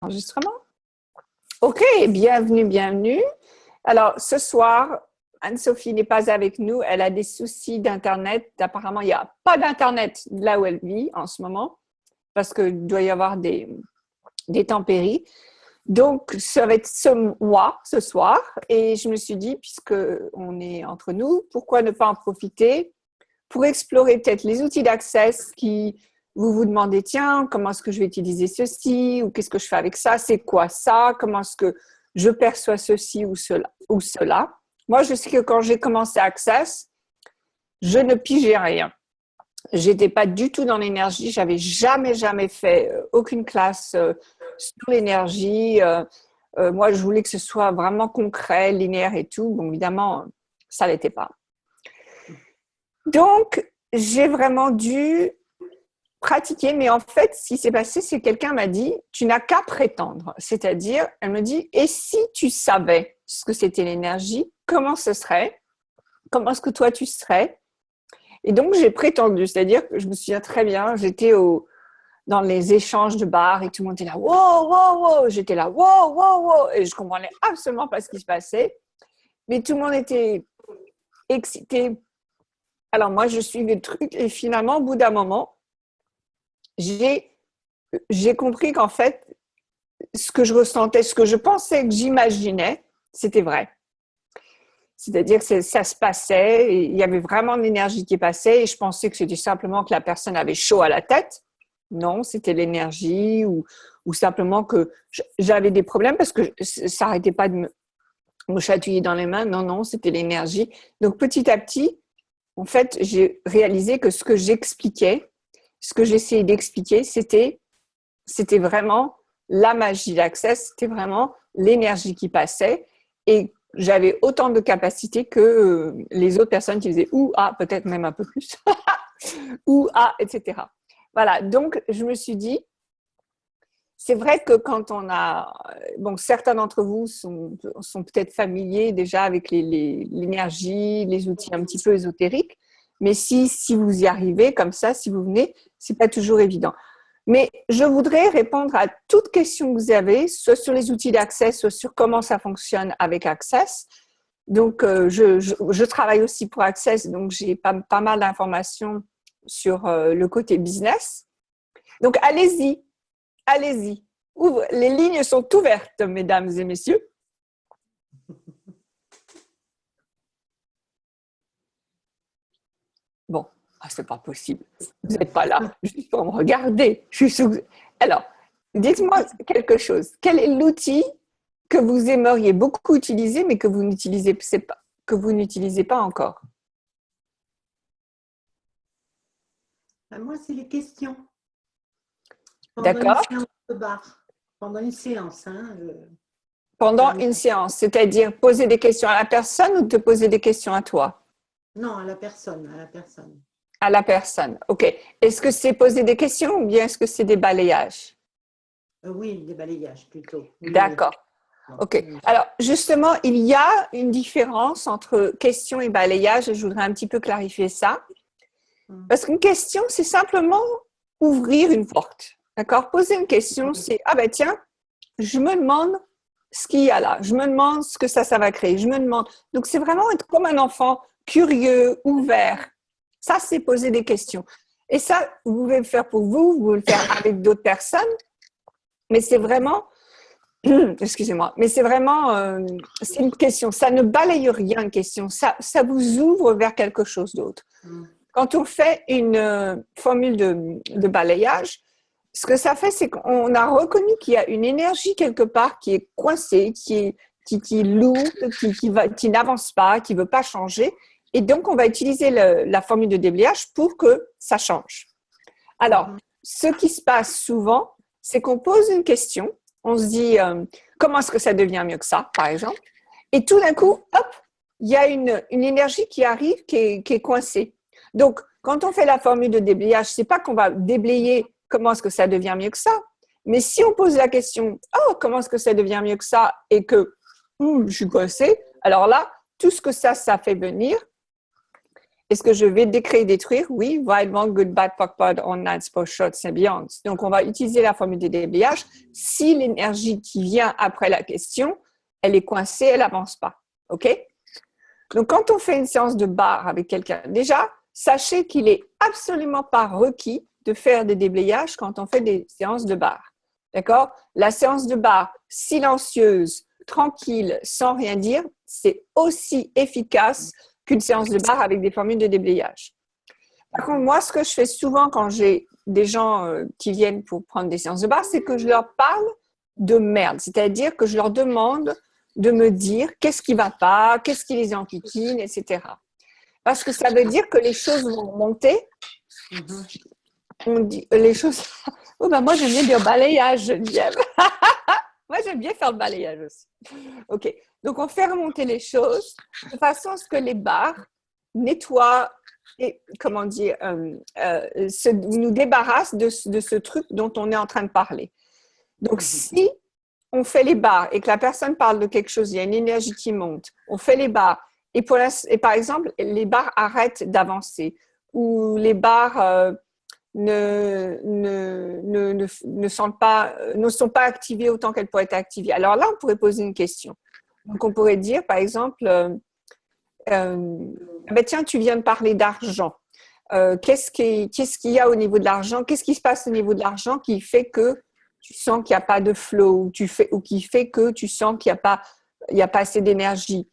Enregistrement. OK, bienvenue, bienvenue. Alors, ce soir, Anne-Sophie n'est pas avec nous. Elle a des soucis d'Internet. Apparemment, il n'y a pas d'Internet là où elle vit en ce moment parce qu'il doit y avoir des tempéries. Donc, ça va être moi ce soir. Et je me suis dit, puisqu'on est entre nous, pourquoi ne pas en profiter pour explorer peut-être les outils d'Access qui vous vous demandez, tiens, comment est-ce que je vais utiliser ceci ou qu'est-ce que je fais avec ça? C'est quoi ça? Comment est-ce que je perçois ceci ou cela? Moi, je sais que quand j'ai commencé Access, je ne pigeais rien. J'étais pas du tout dans l'énergie. J'avais jamais fait aucune classe sur l'énergie. Moi, je voulais que ce soit vraiment concret, linéaire et tout. Bon, évidemment, ça l'était pas. Donc, j'ai vraiment dû pratiquer, mais en fait, ce qui s'est passé, c'est que quelqu'un m'a dit, tu n'as qu'à prétendre. C'est-à-dire, elle me dit, et si tu savais ce que c'était l'énergie, comment ce serait? Comment est-ce que toi, tu serais? Et donc, j'ai prétendu, c'est-à-dire que je me souviens très bien, j'étais dans les échanges de bars et tout le monde était là, wow, wow, wow, j'étais là, wow, wow, wow, et je comprenais absolument pas ce qui se passait, mais tout le monde était excité. Alors, moi, je suivais le truc et finalement, au bout d'un moment, j'ai compris qu'en fait, ce que je ressentais, ce que je pensais, que j'imaginais, c'était vrai. C'est-à-dire que ça se passait, et il y avait vraiment de l'énergie qui passait et je pensais que c'était simplement que la personne avait chaud à la tête. Non, c'était l'énergie ou simplement que j'avais des problèmes parce que ça n'arrêtait pas de me chatouiller dans les mains. Non, non, c'était l'énergie. Donc, petit à petit, en fait, j'ai réalisé que ce que j'expliquais, ce que j'essayais d'expliquer, c'était vraiment la magie d'Access, c'était vraiment l'énergie qui passait et j'avais autant de capacité que les autres personnes qui faisaient ou ah, peut-être même un peu plus, ou ah, etc. Voilà, donc je me suis dit, c'est vrai que quand on a, bon, certains d'entre vous sont peut-être familiers déjà avec l'énergie, les outils un petit peu ésotériques, mais si vous y arrivez comme ça, si vous venez, c'est pas toujours évident. Mais je voudrais répondre à toute question que vous avez, soit sur les outils d'Access, soit sur comment ça fonctionne avec Access. Donc, je travaille aussi pour Access, donc j'ai pas mal d'informations sur le côté business. Donc, allez-y, allez-y. Les lignes sont ouvertes, mesdames et messieurs. Bon, c'est pas possible. Vous n'êtes pas là juste pour me regarder. Alors, dites-moi quelque chose. Quel est l'outil que vous aimeriez beaucoup utiliser, mais que vous n'utilisez pas encore? Moi, c'est les questions. D'accord. Pendant une séance de bar. Pendant une séance. Pendant une séance, c'est-à-dire poser des questions à la personne ou te poser des questions à toi? Non, à la personne, à la personne. À la personne, OK. Est-ce que c'est poser des questions ou bien est-ce que c'est des balayages? Oui, des balayages plutôt. Oui, d'accord. oui. OK. Alors, justement, il y a une différence entre question et balayage et je voudrais un petit peu clarifier ça. Parce qu'une question, c'est simplement ouvrir une porte. D'accord? Poser une question, c'est « Ah ben tiens, je me demande ce qu'il y a là. Je me demande ce que ça va créer. Je me demande… » Donc, c'est vraiment être comme un enfant curieux, ouvert. Ça, c'est poser des questions. Et ça, vous pouvez le faire pour vous, vous pouvez le faire avec d'autres personnes. Mais c'est vraiment… Excusez-moi. Mais c'est vraiment… c'est une question. Ça ne balaye rien, une question. Ça vous ouvre vers quelque chose d'autre. Quand on fait une formule de balayage, ce que ça fait, c'est qu'on a reconnu qu'il y a une énergie quelque part qui est coincée, qui est lourde, qui n'avance pas, qui ne veut pas changer. Et donc, on va utiliser la formule de déblayage pour que ça change. Alors, ce qui se passe souvent, c'est qu'on pose une question, on se dit comment est-ce que ça devient mieux que ça, par exemple, et tout d'un coup, hop, il y a une énergie qui arrive qui est coincée. Donc, quand on fait la formule de déblayage, c'est pas qu'on va déblayer comment est-ce que ça devient mieux que ça, mais si on pose la question, oh, comment est-ce que ça devient mieux que ça, et que je suis coincée, alors là, tout ce que ça fait venir, Est-ce que je vais décréer, détruire? Oui. Wild One, Good, Bad, POC, POD, Online, Spot, Shot, Symbiance. Donc, on va utiliser la formule de déblayage. Si l'énergie qui vient après la question, elle est coincée, elle n'avance pas. OK? Donc, quand on fait une séance de barre avec quelqu'un, déjà, sachez qu'il n'est absolument pas requis de faire des déblayages quand on fait des séances de barre. D'accord? La séance de barre silencieuse, tranquille, sans rien dire, c'est aussi efficace qu'une séance de barre avec des formules de déblayage. Par contre, moi, ce que je fais souvent quand j'ai des gens qui viennent pour prendre des séances de barre, c'est que je leur parle de merde. C'est-à-dire que je leur demande de me dire qu'est-ce qui ne va pas, qu'est-ce qui les enquiquine, etc. Parce que ça veut dire que les choses vont monter. On dit les choses. Oh ben moi j'aime bien dire balayage, Geneviève. Moi j'aime bien faire le balayage aussi. Ok. Donc on fait remonter les choses de façon à ce que les barres nettoient et comment dire nous débarrassent de ce truc dont on est en train de parler. Donc si on fait les barres et que la personne parle de quelque chose, il y a une énergie qui monte, on fait les barres et par exemple les barres arrêtent d'avancer ou les barres ne sont pas activées autant qu'elles pourraient être activées. Alors là, on pourrait poser une question. Donc, on pourrait dire, par exemple, ben tiens, tu viens de parler d'argent. Qu'est-ce qu'il y a au niveau de l'argent? Qu'est-ce qui se passe au niveau de l'argent qui fait que tu sens qu'il n'y a pas de flow ou qui fait que tu sens qu'il n'y a pas assez d'énergie?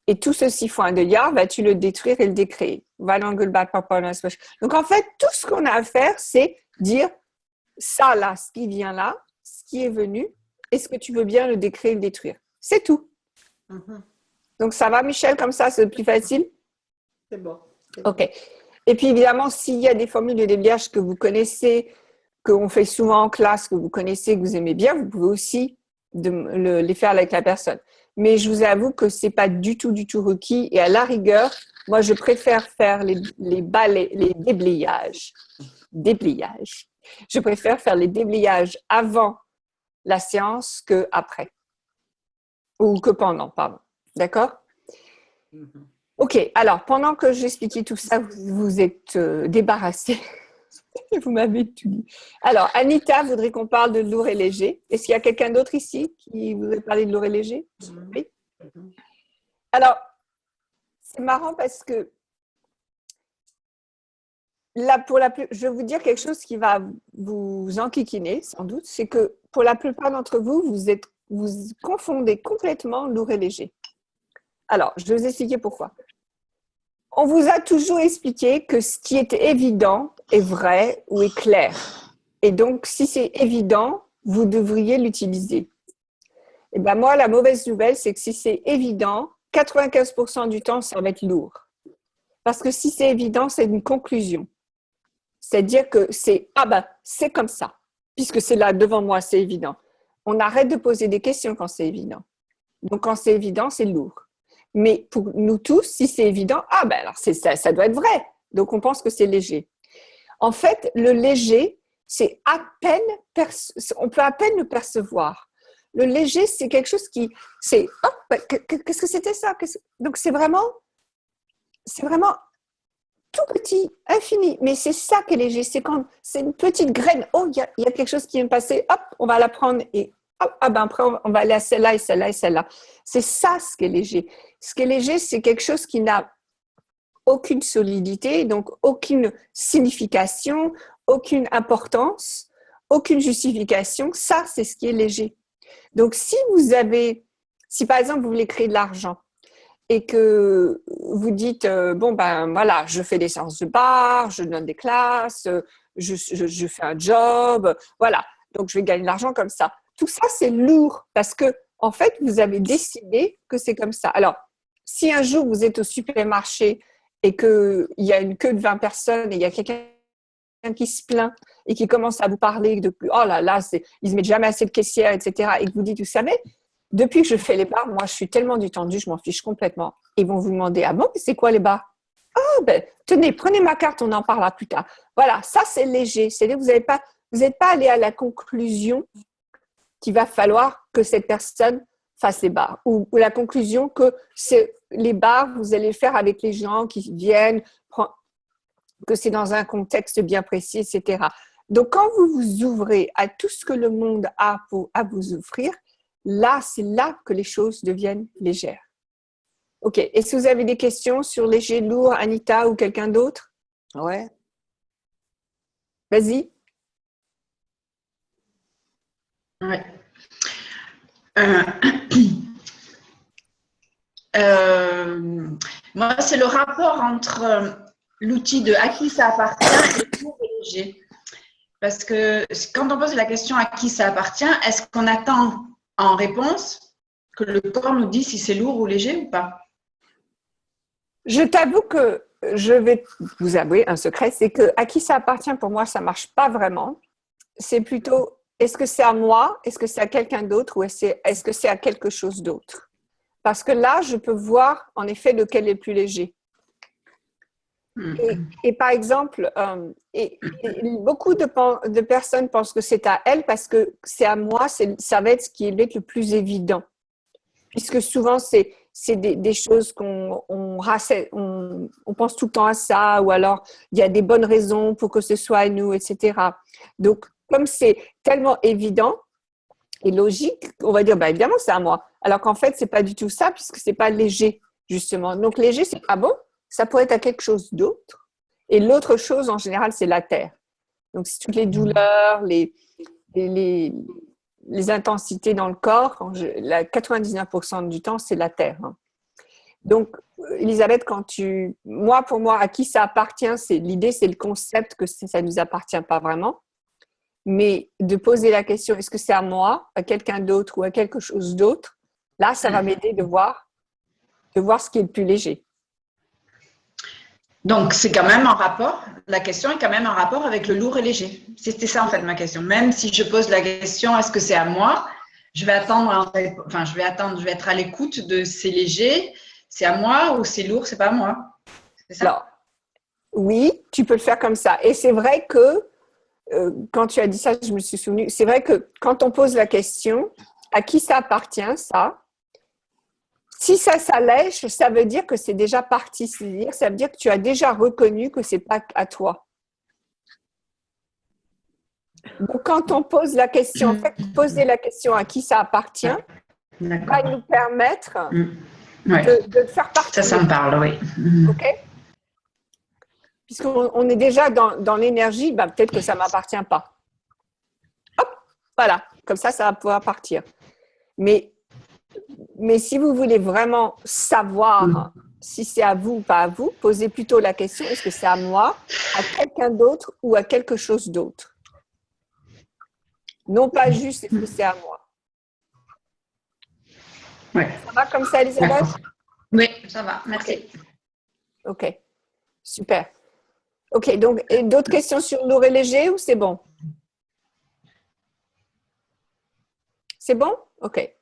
Et tout ceci font un délire, vas-tu le détruire et le décréer. Donc, en fait, tout ce qu'on a à faire, c'est dire ça, là, ce qui vient là, ce qui est venu, est-ce que tu veux bien le décréer et le détruire? C'est tout. Donc, ça va, Michel, comme ça, c'est plus facile? C'est bon. OK. Et puis, évidemment, s'il y a des formules de déblayage que vous connaissez, qu'on fait souvent en classe, que vous connaissez, que vous aimez bien, vous pouvez aussi les faire avec la personne. Mais je vous avoue que c'est pas du tout requis. Et à la rigueur, moi, je préfère faire les déblayages. Je préfère faire les déblayages avant la séance que après. Ou que pendant, pardon. D'accord? OK. Alors, pendant que j'expliquais tout ça, vous êtes débarrassés. Vous m'avez tout dit. Alors, Anita voudrait qu'on parle de lourd et léger. Est-ce qu'il y a quelqu'un d'autre ici qui voudrait parler de lourd et léger? Oui. Alors, c'est marrant parce que là, je vais vous dire quelque chose qui va vous enquiquiner, sans doute. C'est que pour la plupart d'entre vous, vous confondez complètement lourd et léger. Alors, je vais vous expliquer pourquoi. On vous a toujours expliqué que ce qui est évident est vrai ou est clair. Et donc, si c'est évident, vous devriez l'utiliser. Et bien moi, la mauvaise nouvelle, c'est que si c'est évident, 95% du temps, ça va être lourd. Parce que si c'est évident, c'est une conclusion. C'est-à-dire que c'est « Ah ben, c'est comme ça ». Puisque c'est là devant moi, c'est évident. On arrête de poser des questions quand c'est évident. Donc, quand c'est évident, c'est lourd. Mais pour nous tous, si c'est évident, ah ben alors ça doit être vrai. Donc, on pense que c'est léger. En fait, le léger, c'est on peut à peine le percevoir. Le léger, c'est quelque chose c'est, oh, qu'est-ce que c'était ça? Donc, c'est vraiment tout petit, infini. Mais c'est ça qui est léger. C'est quand c'est une petite graine. Oh, il y a quelque chose qui vient de passer. Hop, on va la prendre et hop, ah ben après, on va aller à celle-là et celle-là et celle-là. C'est ça ce qui est léger. Ce qui est léger, c'est quelque chose qui n'a aucune solidité, donc aucune signification, aucune importance, aucune justification. Ça, c'est ce qui est léger. Donc, si par exemple, vous voulez créer de l'argent et que vous dites, bon, ben voilà, je fais des séances de bar, je donne des classes, je fais un job, voilà, donc je vais gagner de l'argent comme ça. Tout ça, c'est lourd parce que, en fait, vous avez décidé que c'est comme ça. Alors, si un jour vous êtes au supermarché et qu'il y a une queue de 20 personnes et il y a quelqu'un qui se plaint et qui commence à vous parler de « Oh là là, ils ne mettent jamais assez de caissières, etc. » et que vous dites « Vous savez, depuis que je fais les bars, moi, je suis tellement détendue, je m'en fiche complètement. » Ils vont vous demander « Ah bon, c'est quoi les bars ?»« Ah ben, tenez, prenez ma carte, on en parlera plus tard. » Voilà, ça, c'est léger. C'est-à-dire que vous n'êtes pas allé à la conclusion qu'il va falloir que cette personne fasse les bars ou la conclusion que c'est les bars, vous allez le faire avec les gens qui viennent que c'est dans un contexte bien précis, etc. Donc, quand vous vous ouvrez à tout ce que le monde a à vous offrir, là, c'est là que les choses deviennent légères. OK. Est-ce que vous avez des questions sur léger, lourd, Anita ou quelqu'un d'autre? Ouais. Vas-y. Ouais. Moi, c'est le rapport entre l'outil de à qui ça appartient et le lourd et léger. Parce que quand on pose la question à qui ça appartient, est-ce qu'on attend en réponse que le corps nous dise si c'est lourd ou léger ou pas? Je t'avoue que je vais vous avouer un secret, c'est que à qui ça appartient, pour moi, ça ne marche pas vraiment. C'est plutôt, est-ce que c'est à moi, est-ce que c'est à quelqu'un d'autre ou est-ce que c'est à quelque chose d'autre? Parce que là, je peux voir en effet lequel est le plus léger. Et par exemple, beaucoup de personnes pensent que c'est à elles parce que c'est à moi, ça va être ce qui va être le plus évident. Puisque souvent, c'est des choses qu'on pense tout le temps à ça, ou alors il y a des bonnes raisons pour que ce soit à nous, etc. Donc, comme c'est tellement évident et logique, on va dire, bah, évidemment, c'est à moi. Alors qu'en fait, c'est pas du tout ça, puisque c'est pas léger, justement. Donc, léger, c'est ah bon, ça pourrait être à quelque chose d'autre. Et l'autre chose, en général, c'est la terre. Donc, c'est toutes les douleurs, les intensités dans le corps. 99% du temps, c'est la terre. Donc, Elisabeth, pour moi, à qui ça appartient, l'idée, c'est le concept que ça ne nous appartient pas vraiment. Mais de poser la question, est-ce que c'est à moi, à quelqu'un d'autre ou à quelque chose d'autre? Là, ça va m'aider de voir ce qui est le plus léger. Donc, c'est quand même en rapport, la question est quand même en rapport avec le lourd et léger. C'était ça, en fait, ma question. Même si je pose la question, est-ce que c'est à moi? Je vais je vais être à l'écoute de c'est léger, c'est à moi ou c'est lourd, c'est pas à moi. C'est ça? Alors, oui, tu peux le faire comme ça. Et c'est vrai que, quand tu as dit ça, je me suis souvenue, c'est vrai que quand on pose la question, à qui ça appartient, ça? Si ça s'allège, ça veut dire que c'est déjà parti. C'est-à-dire, ça veut dire que tu as déjà reconnu que c'est pas à toi. Donc, quand on pose la question, en fait, poser la question à qui ça appartient, va nous permettre de faire partie. Ça me parle, oui. OK? Puisqu'on est déjà dans l'énergie, bah, peut-être que ça ne m'appartient pas. Hop, voilà, comme ça va pouvoir partir. Mais si vous voulez vraiment savoir si c'est à vous ou pas à vous, posez plutôt la question, est-ce que c'est à moi, à quelqu'un d'autre ou à quelque chose d'autre? Non pas juste, est-ce que c'est à moi? Ouais. Ça va comme ça, Elisabeth? Oui, ça va, merci. OK, super. OK, donc d'autres questions sur lourd et léger ou c'est bon? C'est bon? OK.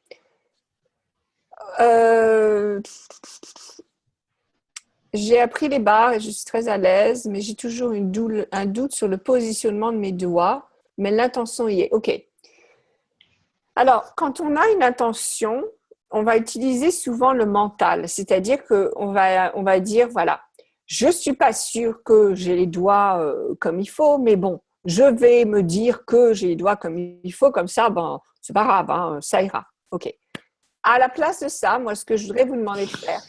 J'ai appris les barres et je suis très à l'aise, mais j'ai toujours un doute sur le positionnement de mes doigts, mais l'intention y est. OK. Alors, quand on a une intention, on va utiliser souvent le mental, c'est-à-dire qu'on va dire, voilà, je ne suis pas sûre que j'ai les doigts comme il faut, mais bon, je vais me dire que j'ai les doigts comme il faut, comme ça, ben, c'est pas grave, hein, ça ira. OK. À la place de ça, moi, ce que je voudrais vous demander de faire,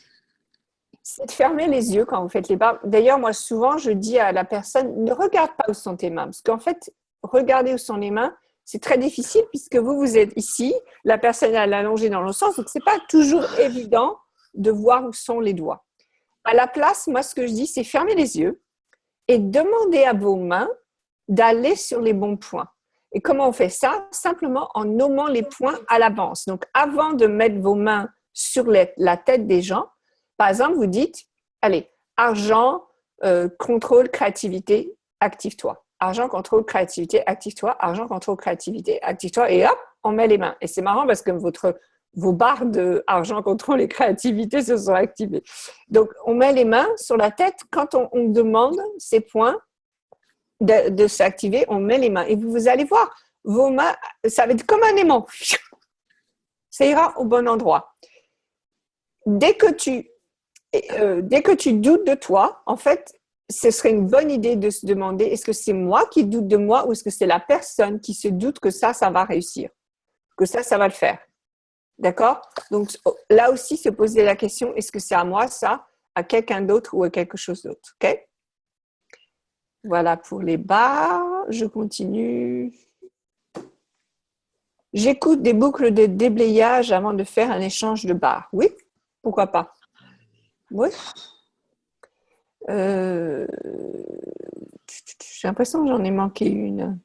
c'est de fermer les yeux quand vous faites les barres. D'ailleurs, moi, souvent, je dis à la personne, ne regarde pas où sont tes mains, parce qu'en fait, regarder où sont les mains, c'est très difficile puisque vous êtes ici, la personne est allongée dans l'autre sens, donc c'est pas toujours évident de voir où sont les doigts. À la place, moi, ce que je dis, c'est fermer les yeux et demander à vos mains d'aller sur les bons points. Et comment on fait ça? Simplement en nommant les points à l'avance. Donc, avant de mettre vos mains sur la tête des gens, par exemple, vous dites, allez, argent, contrôle, créativité, active-toi. Argent, contrôle, créativité, active-toi. Argent, contrôle, créativité, active-toi. Et hop, on met les mains. Et c'est marrant parce que vos barres de argent, contrôle et créativité se sont activées. Donc, on met les mains sur la tête. Quand on demande ces points de s'activer, on met les mains. Et vous allez voir, vos mains, ça va être comme un aimant. Ça ira au bon endroit. Dès que tu doutes de toi, en fait, ce serait une bonne idée de se demander, est-ce que c'est moi qui doute de moi ou est-ce que c'est la personne qui se doute que ça va réussir, que ça va le faire. D'accord? Donc, là aussi, se poser la question, est-ce que c'est à moi ça, à quelqu'un d'autre ou à quelque chose d'autre? OK? Voilà pour les barres. Je continue. J'écoute des boucles de déblayage avant de faire un échange de barres. Oui? Pourquoi pas? Oui? J'ai l'impression que j'en ai manqué une.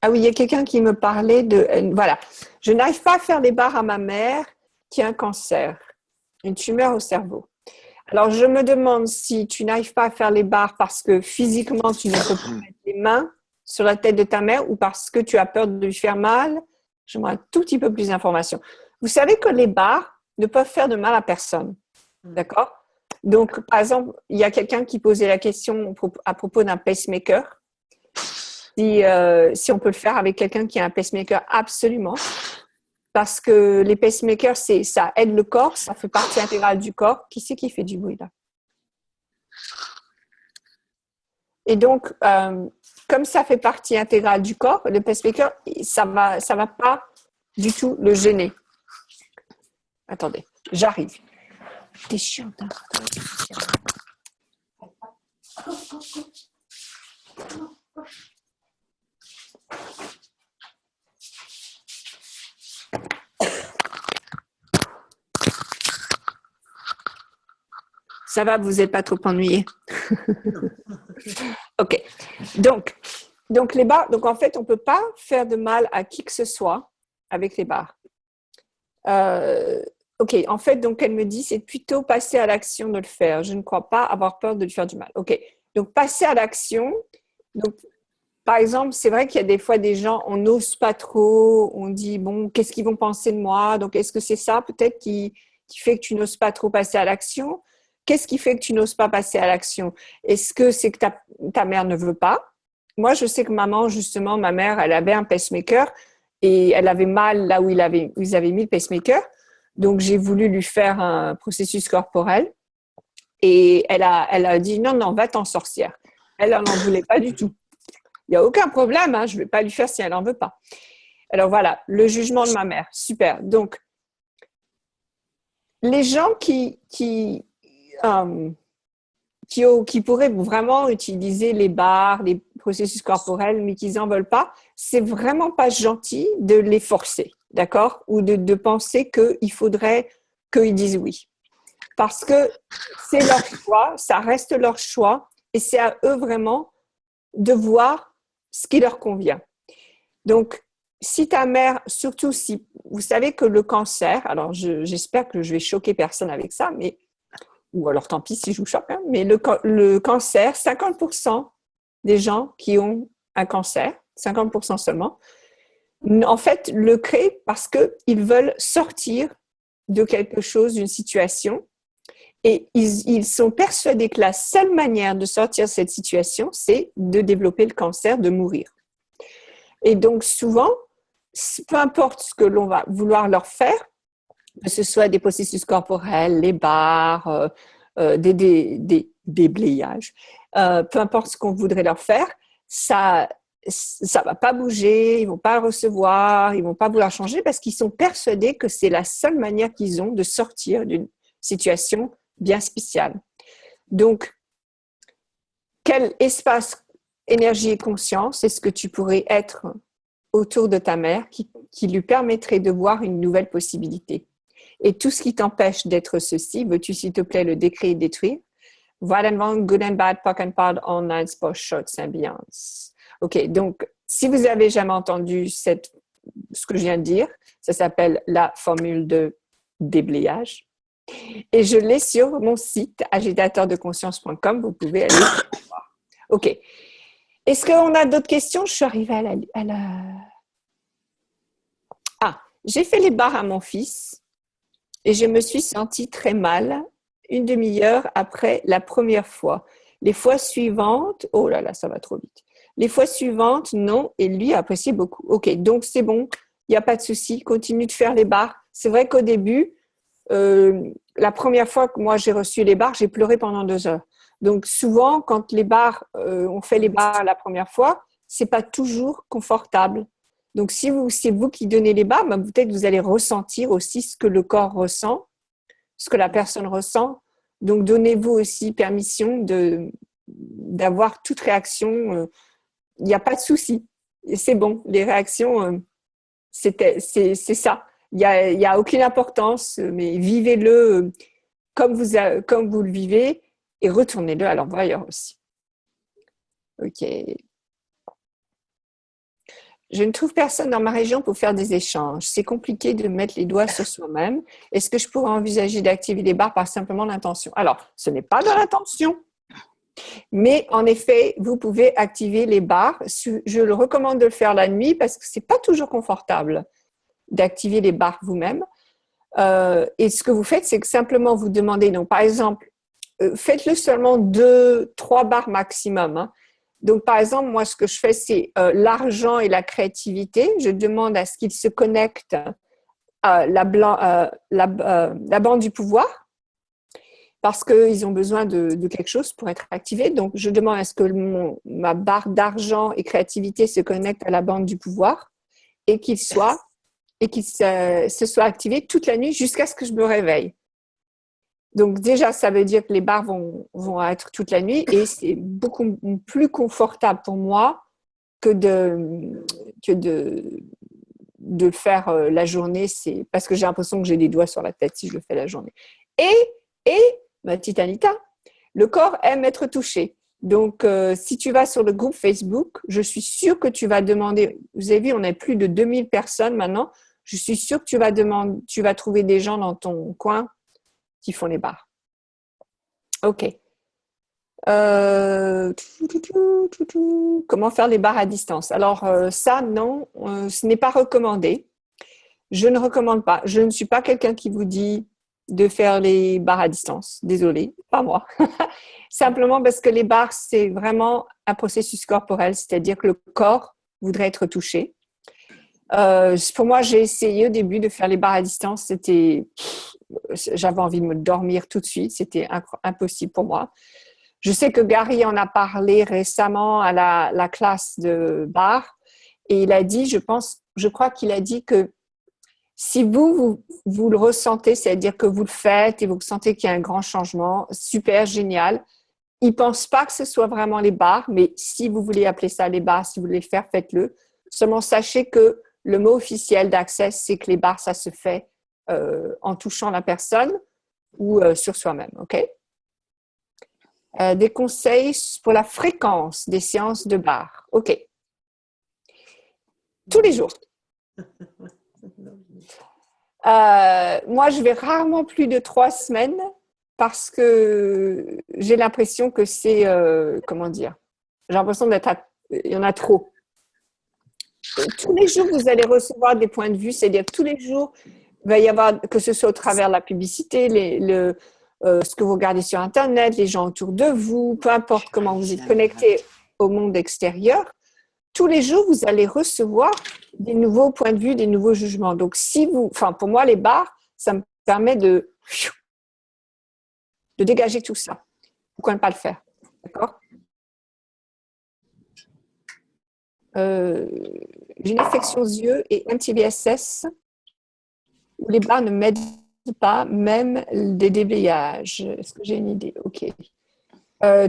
Ah oui, il y a quelqu'un qui me parlait de… voilà. Je n'arrive pas à faire les barres à ma mère qui a un cancer, une tumeur au cerveau. Alors, je me demande si tu n'arrives pas à faire les barres parce que physiquement, tu ne peux pas mettre les mains sur la tête de ta mère ou parce que tu as peur de lui faire mal. J'aimerais un tout petit peu plus d'informations. Vous savez que les barres ne peuvent faire de mal à personne. D'accord? Donc, par exemple, il y a quelqu'un qui posait la question à propos d'un pacemaker. Si on peut le faire avec quelqu'un qui a un pacemaker, absolument. Parce que les pacemakers, ça aide le corps, ça fait partie intégrale du corps. Qui c'est qui fait du bruit là? Et donc, comme ça fait partie intégrale du corps, le pacemaker, ça va pas du tout le gêner. Attendez, j'arrive. T'es chiante, hein? Ça va, vous n'êtes pas trop ennuyé. OK. Donc, les barres, donc en fait, on ne peut pas faire de mal à qui que ce soit avec les barres. OK. En fait, donc, elle me dit, c'est plutôt passer à l'action de le faire. Je ne crois pas avoir peur de lui faire du mal. OK. Donc, passer à l'action. Donc, par exemple, c'est vrai qu'il y a des fois des gens, on n'ose pas trop, on dit, bon, qu'est-ce qu'ils vont penser de moi? Donc, est-ce que c'est ça peut-être qui fait que tu n'oses pas trop passer à l'action? Qu'est-ce qui fait que tu n'oses pas passer à l'action? Est-ce que c'est que ta mère ne veut pas? Moi, je sais que maman, justement, ma mère, elle avait un pacemaker et elle avait mal là où ils avaient mis le pacemaker. Donc, j'ai voulu lui faire un processus corporel et elle a dit, non, va-t'en sorcière. Elle n'en voulait pas du tout. Il n'y a aucun problème, hein, je ne vais pas lui faire si elle n'en veut pas. Alors voilà, le jugement de ma mère, super. Donc, les gens qui pourraient vraiment utiliser les barres, les processus corporels, mais qui n'en veulent pas, c'est vraiment pas gentil de les forcer, d'accord? Ou de penser qu'il faudrait qu'ils disent oui. Parce que c'est leur choix, ça reste leur choix, et c'est à eux vraiment de voir ce qui leur convient. Donc, si ta mère, surtout si vous savez que le cancer, alors j'espère que je vais choquer personne avec ça, mais ou alors tant pis si je vous choque, hein, mais le cancer, 50% des gens qui ont un cancer, 50% seulement, en fait, le créent parce qu'ils veulent sortir de quelque chose, d'une situation, et ils sont persuadés que la seule manière de sortir de cette situation, c'est de développer le cancer, de mourir. Et donc souvent, peu importe ce que l'on va vouloir leur faire, que ce soit des processus corporels, les barres, des déblayages, peu importe ce qu'on voudrait leur faire, ça va pas bouger, ils vont pas le recevoir, ils vont pas vouloir changer parce qu'ils sont persuadés que c'est la seule manière qu'ils ont de sortir d'une situation bien spéciale. Donc, quel espace, énergie et conscience est-ce que tu pourrais être autour de ta mère qui lui permettrait de voir une nouvelle possibilité? Et tout ce qui t'empêche d'être ceci, veux-tu s'il te plaît le décrire et détruire? Right and wrong, good and bad, POC and POD, all nine sport short symbiance. OK, donc si vous avez jamais entendu ce que je viens de dire, ça s'appelle la formule de déblayage. Et je l'ai sur mon site agitateurdeconscience.com, vous pouvez aller voir. OK. Est-ce qu'on a d'autres questions? Je suis arrivée à la… Ah, j'ai fait les barres à mon fils et je me suis sentie très mal une demi-heure après la première fois. Les fois suivantes, oh là là, ça va trop vite. Les fois suivantes, non, et lui a apprécié beaucoup. OK, donc c'est bon, il n'y a pas de souci, continue de faire les barres. C'est vrai qu'au début, la première fois que moi j'ai reçu les barres, j'ai pleuré pendant 2 heures. Donc, souvent, quand on fait les barres la première fois, c'est pas toujours confortable. Donc, si c'est vous qui donnez les barres, ben, peut-être vous allez ressentir aussi ce que le corps ressent, ce que la personne ressent. Donc, donnez-vous aussi permission d'avoir toute réaction. Il n'y a pas de souci. C'est bon. Les réactions, c'est ça. Il y a aucune importance, mais vivez-le comme vous le vivez et retournez-le à l'envoyeur aussi. OK. Je ne trouve personne dans ma région pour faire des échanges. C'est compliqué de mettre les doigts sur soi-même. Est-ce que je pourrais envisager d'activer les barres par simplement l'intention? Alors, ce n'est pas dans l'intention, mais en effet, vous pouvez activer les barres. Je le recommande de le faire la nuit parce que ce n'est pas toujours confortable d'activer les barres vous-même. Et ce que vous faites, c'est que simplement vous demandez, donc par exemple, faites-le seulement 2-3 barres maximum, hein. Donc, par exemple, moi, ce que je fais, c'est l'argent et la créativité. Je demande à ce qu'ils se connectent à la bande du pouvoir parce qu'ils ont besoin de quelque chose pour être activés. Donc, je demande à ce que ma barre d'argent et créativité se connecte à la bande du pouvoir et qu'il se soit activé toute la nuit jusqu'à ce que je me réveille. Donc déjà, ça veut dire que les barres vont être toute la nuit et c'est beaucoup plus confortable pour moi que de faire la journée. C'est parce que j'ai l'impression que j'ai des doigts sur la tête si je le fais la journée. Et ma petite Anita, le corps aime être touché. Donc, si tu vas sur le groupe Facebook, je suis sûre que tu vas demander, vous avez vu, on a plus de 2000 personnes maintenant, je suis sûre que tu vas trouver des gens dans ton coin qui font les barres. OK. Comment faire les barres à distance? Alors, ça, non, ce n'est pas recommandé. Je ne recommande pas. Je ne suis pas quelqu'un qui vous dit de faire les barres à distance. Désolée, pas moi. Simplement parce que les barres, c'est vraiment un processus corporel, c'est-à-dire que le corps voudrait être touché. Pour moi, j'ai essayé au début de faire les barres à distance. J'avais envie de me dormir tout de suite. C'était impossible pour moi. Je sais que Gary en a parlé récemment à la classe de barres et il a dit, je crois qu'il a dit que si vous le ressentez, c'est-à-dire que vous le faites et vous sentez qu'il y a un grand changement, super, génial. Il ne pense pas que ce soit vraiment les barres, mais si vous voulez appeler ça les barres, si vous voulez le faire, faites-le. Seulement, sachez que le mot officiel d'Access, c'est que les barres, ça se fait en touchant la personne ou sur soi-même. OK? Des conseils pour la fréquence des séances de barres. OK. Tous les jours. Moi, je vais rarement plus de 3 semaines parce que j'ai l'impression que c'est, comment dire, j'ai l'impression il y en a trop. Tous les jours, vous allez recevoir des points de vue, c'est-à-dire tous les jours, il va y avoir, que ce soit au travers de la publicité, ce que vous regardez sur Internet, les gens autour de vous, peu importe comment vous êtes connecté au monde extérieur, tous les jours, vous allez recevoir des nouveaux points de vue, des nouveaux jugements. Donc, pour moi, les barres, ça me permet de dégager tout ça. Pourquoi ne pas le faire? D'accord? J'ai une infection aux yeux et un TBSS où les barres ne m'aident pas, même des déblayages. Est-ce que j'ai une idée? OK.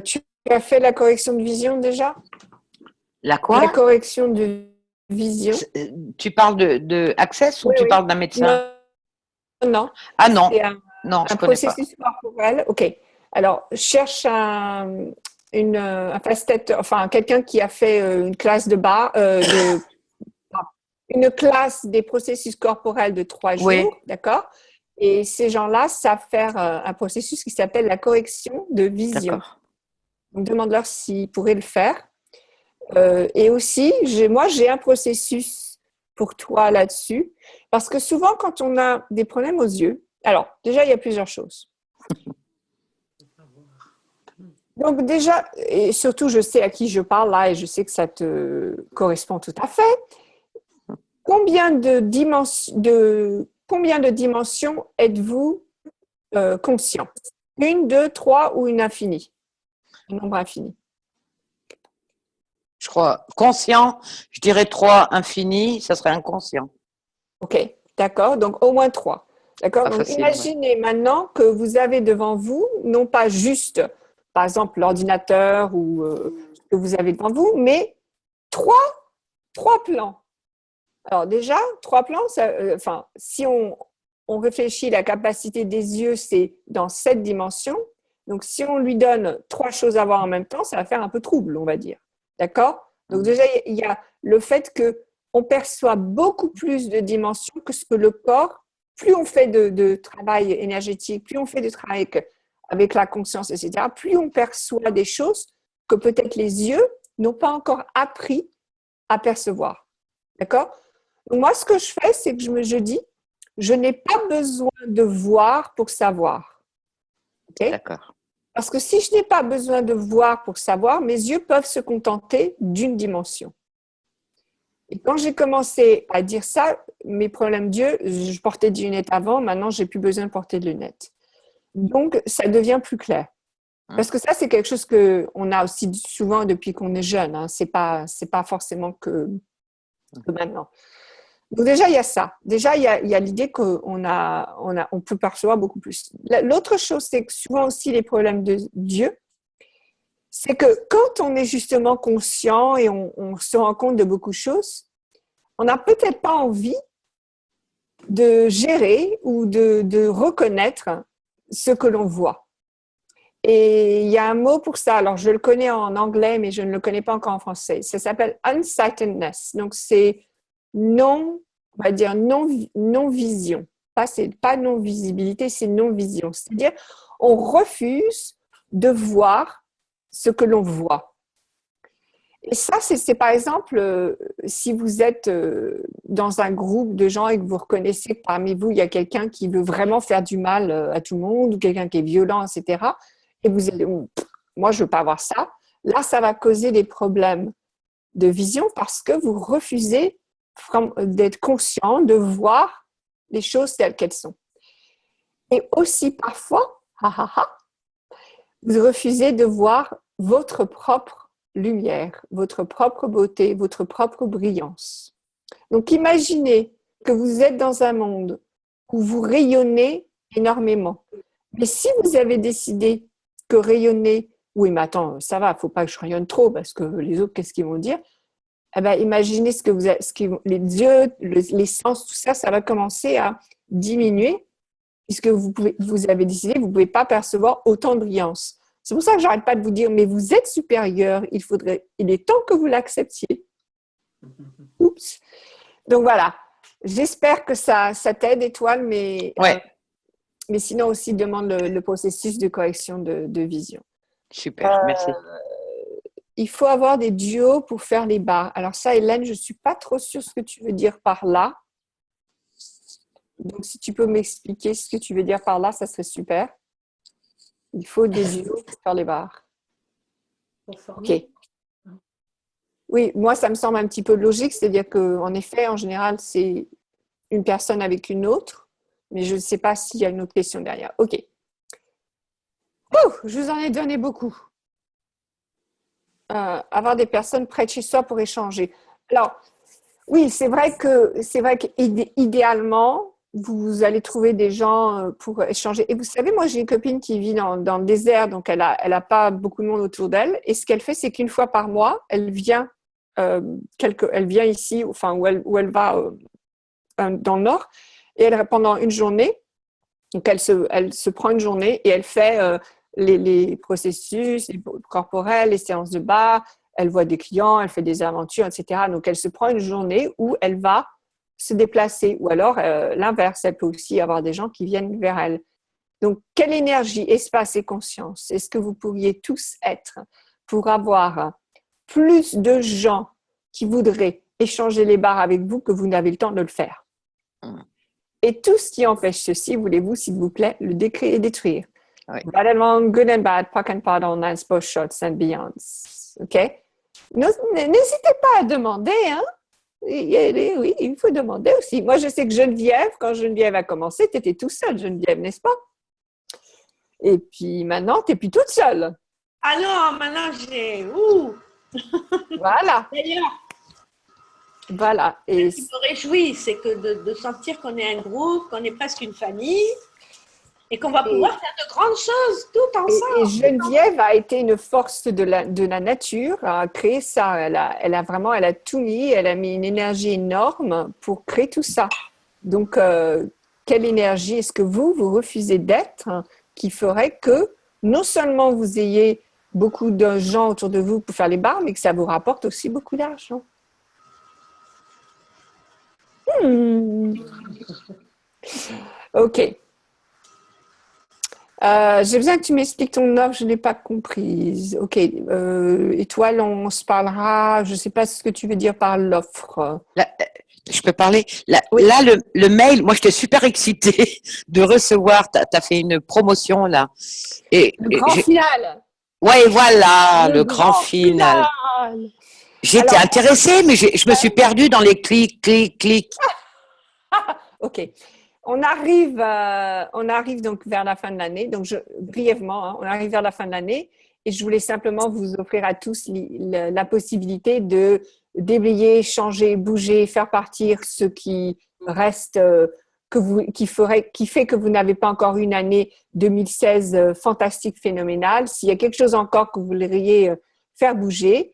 Tu as fait la correction de vision déjà? La quoi? La correction de vision. Tu parles de Access ou tu parles d'un médecin? Non. Ah non, non, je un connais pas. processus corporel. OK. Alors, cherche un fast-tête, enfin, quelqu'un qui a fait une classe de barre, une classe des processus corporels de 3 jours, Oui. d'accord? Et ces gens-là savent faire un processus qui s'appelle la correction de vision. D'accord. Donc, demande-leur s'ils pourraient le faire. Et aussi, j'ai un processus pour toi là-dessus, parce que souvent, quand on a des problèmes aux yeux, alors, déjà, il y a plusieurs choses. Donc déjà, et surtout, je sais à qui je parle là, et je sais que ça te correspond tout à fait. Combien de dimensions êtes-vous conscient? 1, 2, 3 ou une infinie? Un nombre infini. Je crois. Conscient, je dirais 3, infini, ça serait inconscient. OK, d'accord. Donc, au moins 3. D'accord? Pas Donc, facile, imaginez maintenant que vous avez devant vous, non pas juste, par exemple, l'ordinateur ou ce que vous avez devant vous, mais trois plans. Alors déjà, 3 plans, enfin, si on réfléchit, la capacité des yeux, c'est dans 7 dimensions. Donc, si on lui donne 3 choses à voir en même temps, ça va faire un peu trouble, on va dire. D'accord? Donc déjà, il y a le fait qu'on perçoit beaucoup plus de dimensions que ce que le corps, plus on fait de travail énergétique, plus on fait de travail avec la conscience, etc., plus on perçoit des choses que peut-être les yeux n'ont pas encore appris à percevoir. D'accord? Donc moi, ce que je fais, c'est que je dis, je n'ai pas besoin de voir pour savoir. Okay? D'accord. Parce que si je n'ai pas besoin de voir pour savoir, mes yeux peuvent se contenter d'une dimension. Et quand j'ai commencé à dire ça, mes problèmes d'yeux, je portais des lunettes avant, maintenant, j'ai plus besoin de porter de lunettes. Donc, ça devient plus clair. Parce que ça, c'est quelque chose qu'on a aussi souvent depuis qu'on est jeune. Hein. C'est pas forcément que maintenant. Donc déjà, il y a ça. Déjà, il y a l'idée qu'on peut percevoir beaucoup plus. L'autre chose, c'est que souvent aussi les problèmes d'yeux, c'est que quand on est justement conscient et on se rend compte de beaucoup de choses, on n'a peut-être pas envie de gérer ou de reconnaître ce que l'on voit. Et il y a un mot pour ça. Alors, je le connais en anglais, mais je ne le connais pas encore en français. Ça s'appelle unsightedness. Donc, c'est on va dire non-vision. C'est pas non-visibilité, c'est non-vision. C'est-à-dire, on refuse de voir ce que l'on voit. Et ça, c'est par exemple, si vous êtes dans un groupe de gens et que vous reconnaissez que parmi vous, il y a quelqu'un qui veut vraiment faire du mal à tout le monde ou quelqu'un qui est violent, etc. Et vous allez, moi, je ne veux pas voir ça. Là, ça va causer des problèmes de vision parce que vous refusez d'être conscient, de voir les choses telles qu'elles sont. Et aussi parfois, vous refusez de voir votre propre lumière, votre propre beauté, votre propre brillance. Donc imaginez que vous êtes dans un monde où vous rayonnez énormément. Mais si vous avez décidé que rayonner, oui mais attends, ça va, il ne faut pas que je rayonne trop parce que les autres, qu'est-ce qu'ils vont dire? Eh bien, imaginez les yeux, les sens, tout ça, ça va commencer à diminuer puisque vous avez décidé que vous ne pouvez pas percevoir autant de brillance. C'est pour ça que je n'arrête pas de vous dire, mais vous êtes supérieur, il est temps que vous l'acceptiez. Oups. Donc voilà, j'espère que ça t'aide, Étoile, mais, ouais. Mais sinon aussi demande le processus de correction de vision. Super, merci. Il faut avoir des duos pour faire les barres. Alors ça, Hélène, je ne suis pas trop sûre ce que tu veux dire par là. Donc, si tu peux m'expliquer ce que tu veux dire par là, ça serait super. Il faut des duos pour faire les barres. OK. Oui, moi, ça me semble un petit peu logique. C'est-à-dire qu'en effet, en général, c'est une personne avec une autre. Mais je ne sais pas s'il y a une autre question derrière. OK. Je vous en ai donné beaucoup. Avoir des personnes près de chez soi pour échanger. Alors, oui, c'est vrai qu'idéalement, vous allez trouver des gens pour échanger. Et vous savez, moi, j'ai une copine qui vit dans le désert, donc elle a pas beaucoup de monde autour d'elle. Et ce qu'elle fait, c'est qu'une fois par mois, elle vient ici, enfin, où elle va dans le nord, et pendant une journée, donc elle se prend une journée et elle fait les processus corporels, les séances de bar, elle voit des clients, elle fait des aventures, etc. Donc, elle se prend une journée où elle va se déplacer. Ou alors, l'inverse, elle peut aussi avoir des gens qui viennent vers elle. Donc, quelle énergie, espace et conscience est-ce que vous pourriez tous être pour avoir plus de gens qui voudraient échanger les bars avec vous que vous n'avez le temps de le faire? Et tout ce qui empêche ceci, voulez-vous, s'il vous plaît, le décrire et détruire. Oui. Right and wrong, good and bad, POC and pardon, nice, both shots and beyonds. OK? N'hésitez pas à demander, hein? Oui, il faut demander aussi. Moi, je sais que Geneviève, quand Geneviève a commencé, tu étais tout seul, Geneviève, n'est-ce pas? Et puis maintenant, tu n'es plus toute seule. Ah non, maintenant j'ai. Ouh. Voilà, D'ailleurs, voilà. ce qui me réjouit, c'est que de sentir qu'on est un groupe, qu'on est presque une famille et qu'on va pouvoir faire de grandes choses tout ensemble. Et Geneviève a été une force de la nature, a créé ça. Elle a tout mis, elle a mis une énergie énorme pour créer tout ça. Donc, quelle énergie est-ce que vous refusez d'être qui ferait que non seulement vous ayez beaucoup de gens autour de vous pour faire les bars, mais que ça vous rapporte aussi beaucoup d'argent? Ok. J'ai besoin que tu m'expliques ton offre, je ne l'ai pas comprise. Ok. Étoile, on se parlera. Je ne sais pas ce que tu veux dire par l'offre. Là, je peux parler. Là, Oui. là, le mail, moi, j'étais super excitée de recevoir. Tu as fait une promotion, là. Le grand final. Ouais, voilà, le grand final. J'étais Alors, intéressée, mais je me suis perdue dans les clics. ok. On arrive donc vers la fin de l'année. Donc, brièvement, hein, on arrive vers la fin de l'année et je voulais simplement vous offrir à tous la possibilité de déblayer, changer, bouger, faire partir ce qui reste, qui fait que vous n'avez pas encore une année 2016 fantastique, phénoménale. S'il y a quelque chose encore que vous voudriez faire bouger,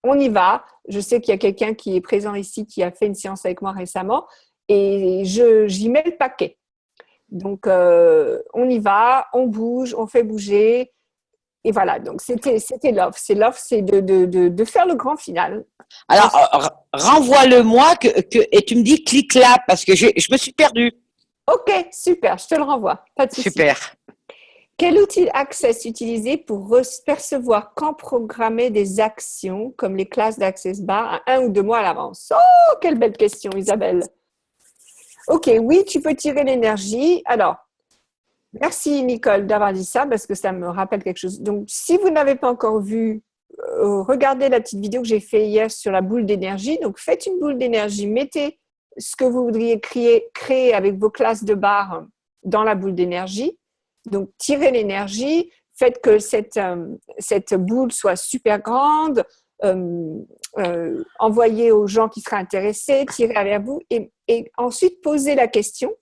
on y va. Je sais qu'il y a quelqu'un qui est présent ici qui a fait une séance avec moi récemment. Et j'y mets le paquet. Donc, on y va, on bouge, on fait bouger. Et voilà, donc c'était l'offre. L'offre, c'est de faire le grand final. Alors, renvoie-le-moi et tu me dis clique là, parce que je me suis perdue. OK, super, je te le renvoie. Pas de souci. Super. Quel outil Access utiliser pour percevoir quand programmer des actions comme les classes d'Access Bar à 1 ou 2 mois à l'avance? Oh, quelle belle question, Isabelle. Ok, oui, tu peux tirer l'énergie. Alors, merci Nicole d'avoir dit ça parce que ça me rappelle quelque chose. Donc, si vous n'avez pas encore vu, regardez la petite vidéo que j'ai faite hier sur la boule d'énergie. Donc, faites une boule d'énergie, mettez ce que vous voudriez créer avec vos classes de barre dans la boule d'énergie. Donc, tirez l'énergie, faites que cette boule soit super grande, envoyez aux gens qui seraient intéressés, tirez vers vous et ensuite posez la question,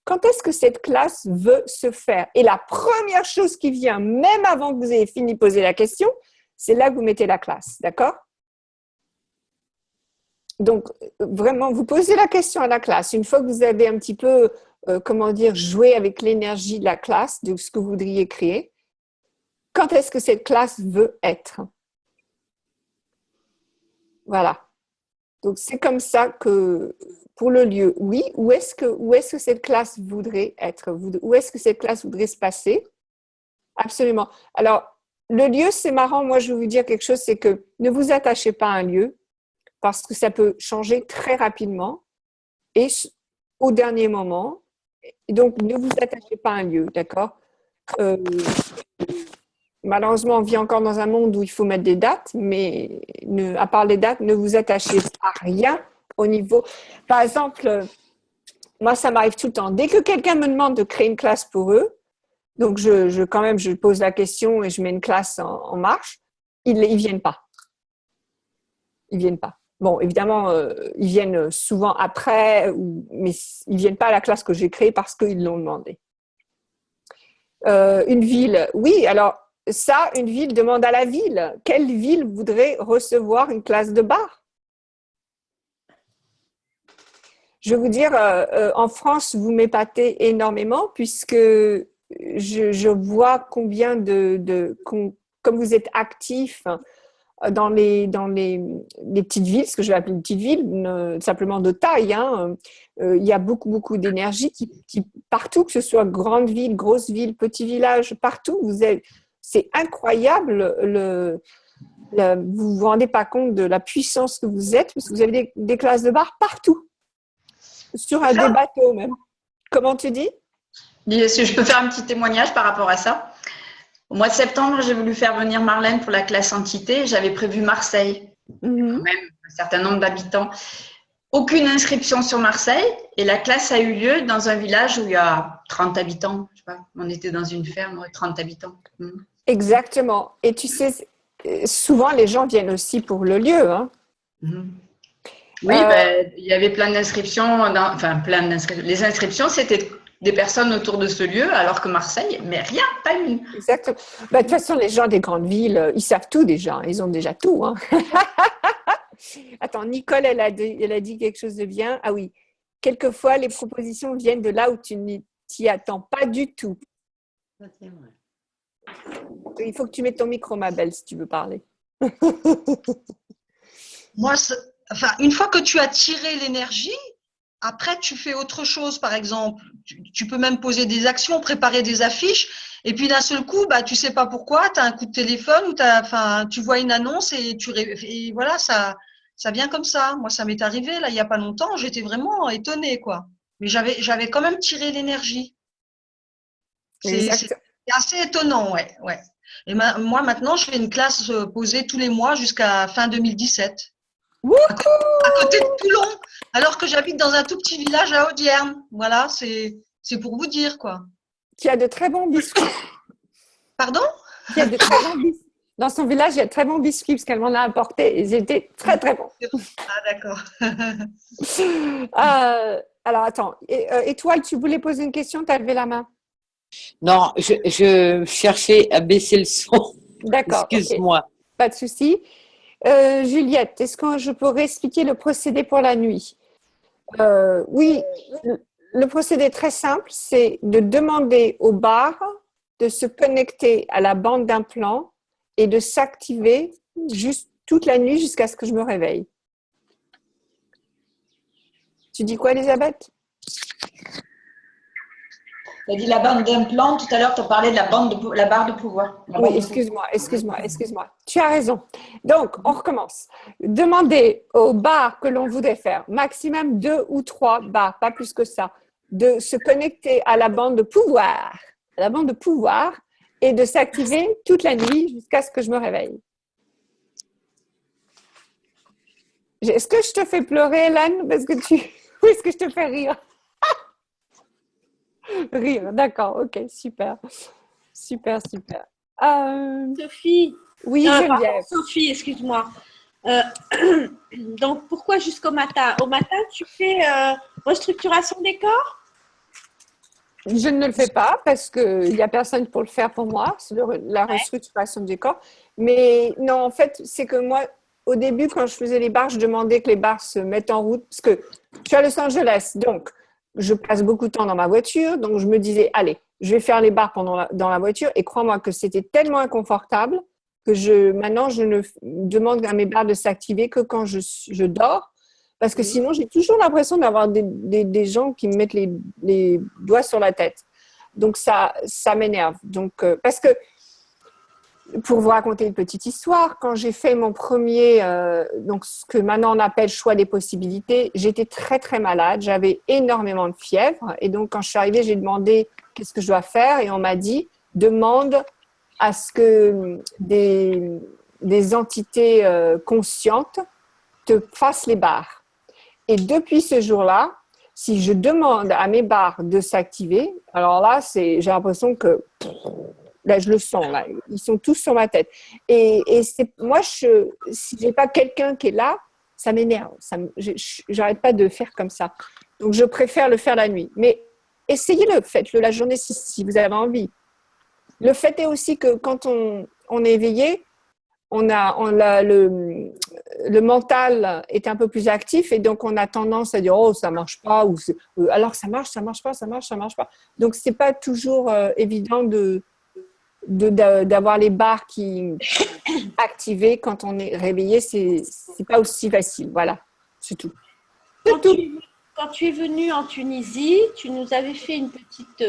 quand est-ce que cette classe veut se faire? Et la première chose qui vient, même avant que vous ayez fini de poser la question, c'est là que vous mettez la classe, d'accord? Donc, vraiment, vous posez la question à la classe. Une fois que vous avez un petit peu, joué avec l'énergie de la classe, de ce que vous voudriez créer, quand est-ce que cette classe veut être? Voilà. Donc, c'est comme ça que, pour le lieu, oui, où est-ce que cette classe voudrait être? Où est-ce que cette classe voudrait se passer? Absolument. Alors, le lieu, c'est marrant. Moi, je vais vous dire quelque chose, c'est que ne vous attachez pas à un lieu parce que ça peut changer très rapidement et au dernier moment. Donc, ne vous attachez pas à un lieu, d'accord? Malheureusement, on vit encore dans un monde où il faut mettre des dates, mais à part les dates, ne vous attachez à rien au niveau… Par exemple, moi, ça m'arrive tout le temps. Dès que quelqu'un me demande de créer une classe pour eux, donc je pose la question et je mets une classe en marche, ils ne viennent pas. Ils ne viennent pas. Bon, évidemment, ils viennent souvent après, mais ils ne viennent pas à la classe que j'ai créée parce qu'ils l'ont demandé. Une ville, oui, alors… Ça, une ville demande à la ville. Quelle ville voudrait recevoir une classe de bar? Je vais vous dire, en France, vous m'épatez énormément puisque je vois combien comme vous êtes actifs dans les petites villes, ce que je vais appeler une petite ville, simplement de taille. Hein, il y a beaucoup d'énergie qui partout, que ce soit grande ville, grosse ville, petit village, partout, c'est incroyable, vous vous rendez pas compte de la puissance que vous êtes, parce que vous avez des classes de bar partout, sur des bateaux même. Comment tu dis? Je peux faire un petit témoignage par rapport à ça. Au mois de septembre, j'ai voulu faire venir Marlène pour la classe entité. J'avais prévu Marseille, quand même un certain nombre d'habitants. Aucune inscription sur Marseille et la classe a eu lieu dans un village où il y a 30 habitants. Je sais pas, on était dans une ferme, 30 habitants. Exactement. Et tu sais, souvent les gens viennent aussi pour le lieu. Hein. Oui, il y avait plein d'inscriptions, enfin plein d'inscriptions. Les inscriptions, c'était des personnes autour de ce lieu, alors que Marseille, mais rien, pas une. Exactement. De toute façon, les gens des grandes villes, ils savent tout déjà. Ils ont déjà tout. Hein. Attends, Nicole, elle a dit quelque chose de bien. Ah oui, quelquefois, les propositions viennent de là où tu n'y t'y attends pas du tout. Ça, c'est vrai. Il faut que tu mettes ton micro, ma belle, si tu veux parler. Moi, enfin, une fois que tu as tiré l'énergie, après, tu fais autre chose, par exemple. Tu peux même poser des actions, préparer des affiches. Et puis, d'un seul coup, bah, tu sais pas pourquoi, tu as un coup de téléphone ou enfin, tu vois une annonce et voilà, ça vient comme ça. Moi, ça m'est arrivé, là, il y a pas longtemps. J'étais vraiment étonnée, quoi. Mais j'avais quand même tiré l'énergie. C'est assez étonnant, ouais, ouais. Et moi, maintenant, je fais une classe posée tous les mois jusqu'à fin 2017. À côté de Toulon, alors que j'habite dans un tout petit village à Audierne. Voilà, c'est pour vous dire, quoi. Qui a de très bons biscuits. Pardon? Qui a de très bons biscuits. Dans son village, il y a de très bons biscuits parce qu'elle m'en a apporté. Ils étaient très, très bons. Ah, d'accord. Alors, attends. Étoile, tu voulais poser une question? Tu as levé la main. Non, je cherchais à baisser le son. D'accord. Excuse-moi. Okay. Pas de souci. Juliette, est-ce que je pourrais expliquer le procédé pour la nuit? Oui, le procédé est très simple, c'est de demander au bar de se connecter à la bande d'implant et de s'activer juste toute la nuit jusqu'à ce que je me réveille. Tu dis quoi, Elisabeth? Tu as dit la bande d'implant, tout à l'heure tu as parlé de la barre de pouvoir. Oui, excuse-moi. Tu as raison. Donc, on recommence. Demandez au bar que l'on voudrait faire, maximum 2 ou 3 bars, pas plus que ça, de se connecter à la bande de pouvoir, et de s'activer toute la nuit jusqu'à ce que je me réveille. Est-ce que je te fais pleurer, Hélène, ou est-ce que je te fais rire? Rire, d'accord, ok, super. Sophie. Oui, Geneviève. Sophie, excuse-moi. Donc, pourquoi jusqu'au matin? Au matin, tu fais restructuration des corps? Je ne le fais pas parce qu'il n'y a personne pour le faire pour moi, c'est la restructuration du corps. Mais non, en fait, c'est que moi, au début, quand je faisais les barres, je demandais que les barres se mettent en route parce que je suis à Los Angeles, donc je passe beaucoup de temps dans ma voiture, donc je me disais, allez, je vais faire les barres dans la voiture et crois-moi que c'était tellement inconfortable que maintenant, je ne demande à mes barres de s'activer que quand je dors. Parce que sinon, j'ai toujours l'impression d'avoir des gens qui me mettent les doigts sur la tête. Donc, ça m'énerve. Donc, parce que, pour vous raconter une petite histoire, quand j'ai fait mon premier, donc ce que maintenant on appelle choix des possibilités, j'étais très, très malade. J'avais énormément de fièvre. Et donc, quand je suis arrivée, j'ai demandé qu'est-ce que je dois faire. Et on m'a dit, demande à ce que des entités conscientes te fassent les barres. Et depuis ce jour-là, si je demande à mes barres de s'activer, alors là, j'ai l'impression que là, je le sens, là, ils sont tous sur ma tête. Et moi, si j'ai pas quelqu'un qui est là, ça m'énerve. J'arrête pas de faire comme ça. Donc, je préfère le faire la nuit. Mais essayez-le, faites-le la journée si vous avez envie. Le fait est aussi que quand on est éveillé, le mental est un peu plus actif et donc on a tendance à dire oh ça marche pas ou alors ça marche pas. Donc c'est pas toujours évident d'avoir les barres qui activées quand on est réveillé, c'est pas aussi facile. Voilà, c'est tout. Quand tu es venu en Tunisie, tu nous avais fait une petite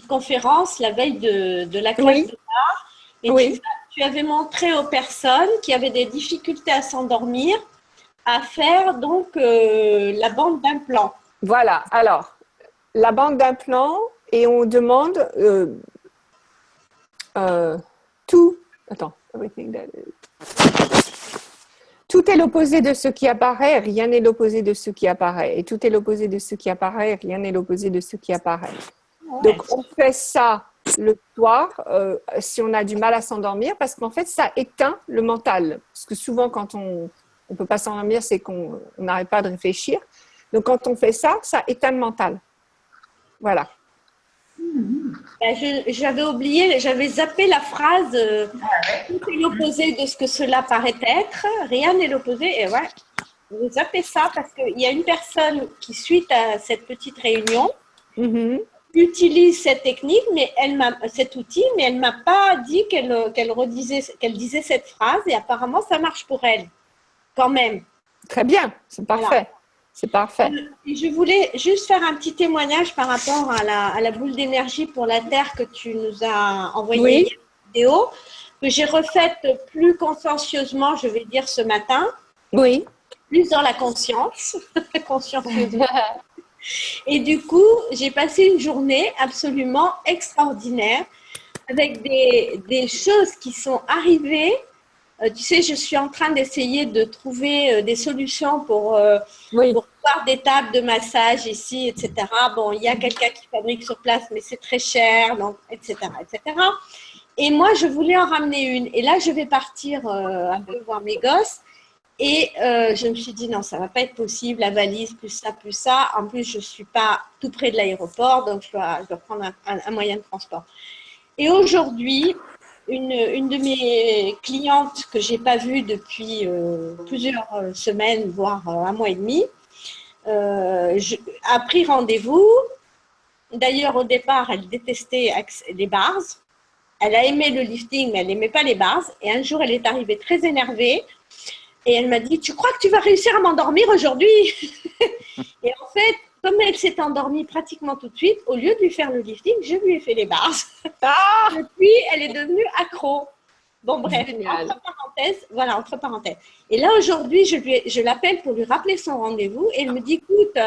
conférence la veille de la classe de barre et tu avais montré aux personnes qui avaient des difficultés à s'endormir à faire donc la bande d'implant. Voilà, alors la bande d'implant et on demande tout est l'opposé de ce qui apparaît, rien n'est l'opposé de ce qui apparaît. Et tout est l'opposé de ce qui apparaît, rien n'est l'opposé de ce qui apparaît. Donc on fait ça le soir si on a du mal à s'endormir, parce qu'en fait, ça éteint le mental. Parce que souvent, quand on ne peut pas s'endormir, c'est qu'on n'arrête pas de réfléchir. Donc, quand on fait ça, ça éteint le mental. Voilà. Ben, j'avais oublié, j'avais zappé la phrase tout est l'opposé de ce que cela paraît être, rien n'est l'opposé. Et ouais, j'ai zappé ça parce qu'il y a une personne qui, suite à cette petite réunion, utilise cette technique, mais cet outil, mais elle ne m'a pas dit qu'elle disait cette phrase et apparemment ça marche pour elle, quand même. Très bien, c'est parfait. Voilà. C'est parfait. Et je voulais juste faire un petit témoignage par rapport à la boule d'énergie pour la Terre que tu nous as envoyée hier en vidéo, que j'ai refaite plus consciencieusement, je vais dire, ce matin. Oui. Plus dans la conscience, consciencieusement. Et du coup, j'ai passé une journée absolument extraordinaire avec des choses qui sont arrivées. Tu sais, je suis en train d'essayer de trouver des solutions pour avoir des tables de massage ici, etc. Bon, il y a quelqu'un qui fabrique sur place, mais c'est très cher, donc, etc., etc. Et moi, je voulais en ramener une. Et là, je vais partir un peu voir mes gosses. Et je me suis dit, non, ça ne va pas être possible, la valise, plus ça, plus ça. En plus, je ne suis pas tout près de l'aéroport, donc je dois prendre un moyen de transport. Et aujourd'hui, une de mes clientes que je n'ai pas vue depuis plusieurs semaines, voire un mois et demi, a pris rendez-vous. D'ailleurs, au départ, elle détestait les bars. Elle a aimé le lifting, mais elle n'aimait pas les bars. Et un jour, elle est arrivée très énervée. Et elle m'a dit, tu crois que tu vas réussir à m'endormir aujourd'hui? Et en fait, comme elle s'est endormie pratiquement tout de suite, au lieu de lui faire le lifting, je lui ai fait les bars. Et puis, elle est devenue accro. Bon, bref, entre parenthèses. Et là, aujourd'hui, je l'appelle pour lui rappeler son rendez-vous. Et elle me dit, écoute,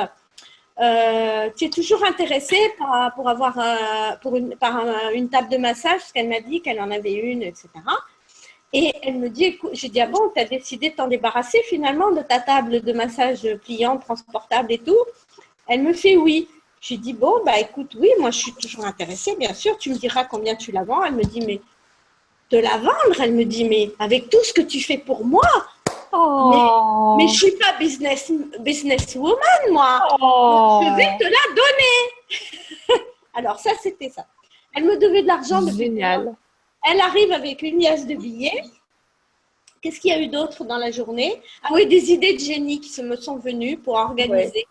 tu es toujours intéressée pour avoir une table de massage, parce qu'elle m'a dit qu'elle en avait une, etc. Et elle me dit, écoute, j'ai dit, ah bon, tu as décidé de t'en débarrasser finalement de ta table de massage pliante, transportable et tout? Elle me fait oui. J'ai dit, bon, bah écoute, oui, moi je suis toujours intéressée, bien sûr, tu me diras combien tu la vends. Elle me dit, mais de la vendre? Elle me dit, mais avec tout ce que tu fais pour moi, mais je ne suis pas businesswoman, moi. Je vais te la donner. Alors ça, c'était ça. Elle me devait de l'argent depuis. Génial. Elle arrive avec une liasse de billets. Qu'est-ce qu'il y a eu d'autre dans la journée? Ah oui, des idées de génie qui me sont venues pour organiser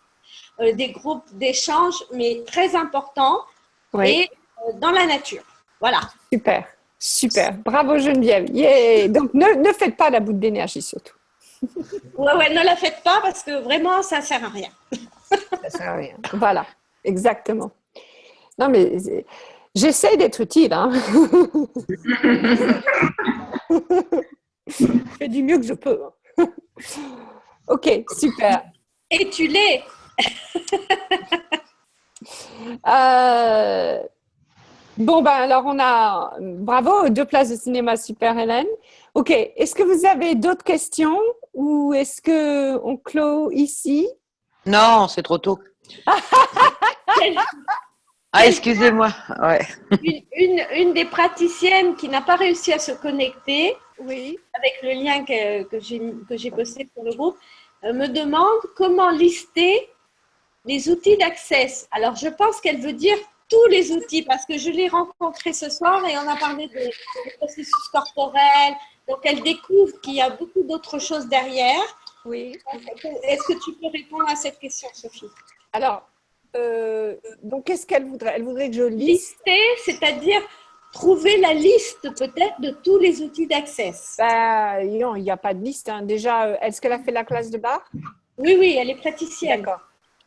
des groupes d'échange, mais très importants et dans la nature. Voilà. Super, super. Bravo Geneviève. Yeah. Donc, ne faites pas la boule d'énergie surtout. Ouais, ne la faites pas parce que vraiment, ça ne sert à rien. Ça sert à rien. Voilà, exactement. Non, mais j'essaie d'être utile. Hein. Je fais du mieux que je peux. Ok, super. Et tu l'es. Bon, ben alors on a... Bravo, 2 places de cinéma, super Hélène. Ok, est-ce que vous avez d'autres questions ou est-ce qu'on clôt ici? Non, c'est trop tôt. Ah, excusez-moi. Ouais. Une des praticiennes qui n'a pas réussi à se connecter, oui, avec le lien que j'ai posté pour le groupe, me demande comment lister les outils d'accès. Alors, je pense qu'elle veut dire tous les outils parce que je l'ai rencontrée ce soir et on a parlé des processus corporels. Donc, elle découvre qu'il y a beaucoup d'autres choses derrière. Oui. Est-ce que tu peux répondre à cette question, Sophie? Alors, donc, qu'est-ce qu'elle voudrait? Elle voudrait que je liste. Lister, c'est-à-dire trouver la liste peut-être de tous les outils d'accès. Ben, non, il n'y a pas de liste. Hein. Déjà, est-ce qu'elle a fait la classe de bar? Oui, elle est praticienne. D'accord.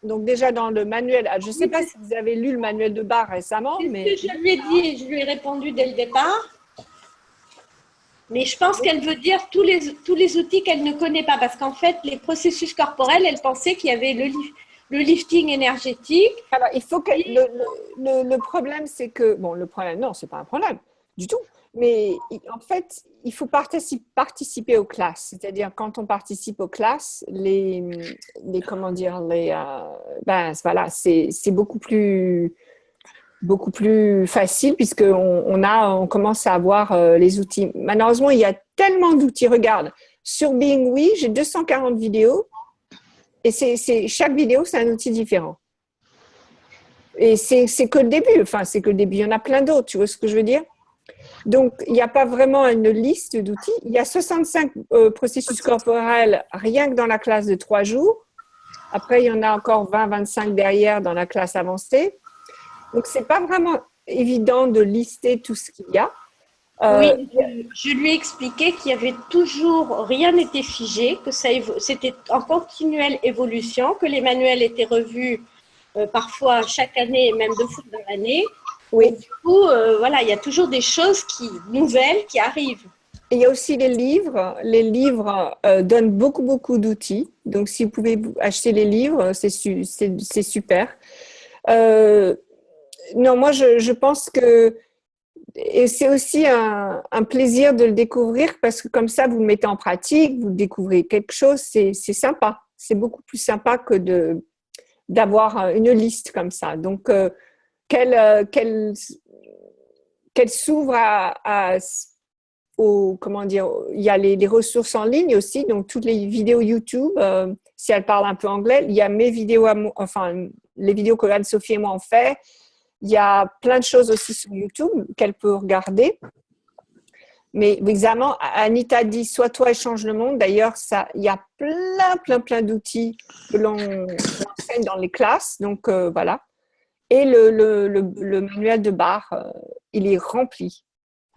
Donc, déjà dans le manuel, je ne sais pas si vous avez lu le manuel de bar récemment, mais… Ce que je lui ai dit, je lui ai répondu dès le départ. Mais je pense qu'elle veut dire tous les outils qu'elle ne connaît pas. Parce qu'en fait, les processus corporels, elle pensait qu'il y avait le lifting énergétique. Alors, il faut que… Le problème, c'est que… Bon, le problème, non, ce n'est pas un problème du tout. Mais en fait, il faut participer aux classes. C'est-à-dire, quand on participe aux classes, voilà, c'est beaucoup plus beaucoup plus facile puisqu'on commence à avoir les outils. Malheureusement, il y a tellement d'outils. Regarde, sur Being We, j'ai 240 vidéos et chaque vidéo, c'est un outil différent. Et c'est que le début. Enfin, c'est que le début. Il y en a plein d'autres. Tu vois ce que je veux dire? Donc, il n'y a pas vraiment une liste d'outils. Il y a 65 processus corporels rien que dans la classe de 3 jours. Après, il y en a encore 20-25 derrière dans la classe avancée. Donc, ce n'est pas vraiment évident de lister tout ce qu'il y a. Oui, je lui ai expliqué qu'il y avait toujours, rien n'était figé, que c'était en continuelle évolution, que les manuels étaient revus parfois chaque année et même 2 fois dans l'année. Oui. Et du coup, voilà, il y a toujours des choses nouvelles qui arrivent. Et il y a aussi les livres. Les livres donnent beaucoup d'outils. Donc, si vous pouvez acheter les livres, c'est super. Non, moi, je pense que et c'est aussi un plaisir de le découvrir parce que comme ça, vous le mettez en pratique, vous découvrez quelque chose, c'est sympa. C'est beaucoup plus sympa que d'avoir une liste comme ça. Donc, qu'elle s'ouvre comment dire, il y a les ressources en ligne aussi, donc toutes les vidéos YouTube, si elle parle un peu anglais, il y a mes vidéos, les vidéos que Anne-Sophie et moi on fait. Il y a plein de choses aussi sur YouTube qu'elle peut regarder. Mais évidemment, Anita dit « Sois toi et change le monde ». D'ailleurs, il y a plein d'outils que l'on enseigne dans les classes. Donc, voilà. Et le manuel de barre, il est rempli.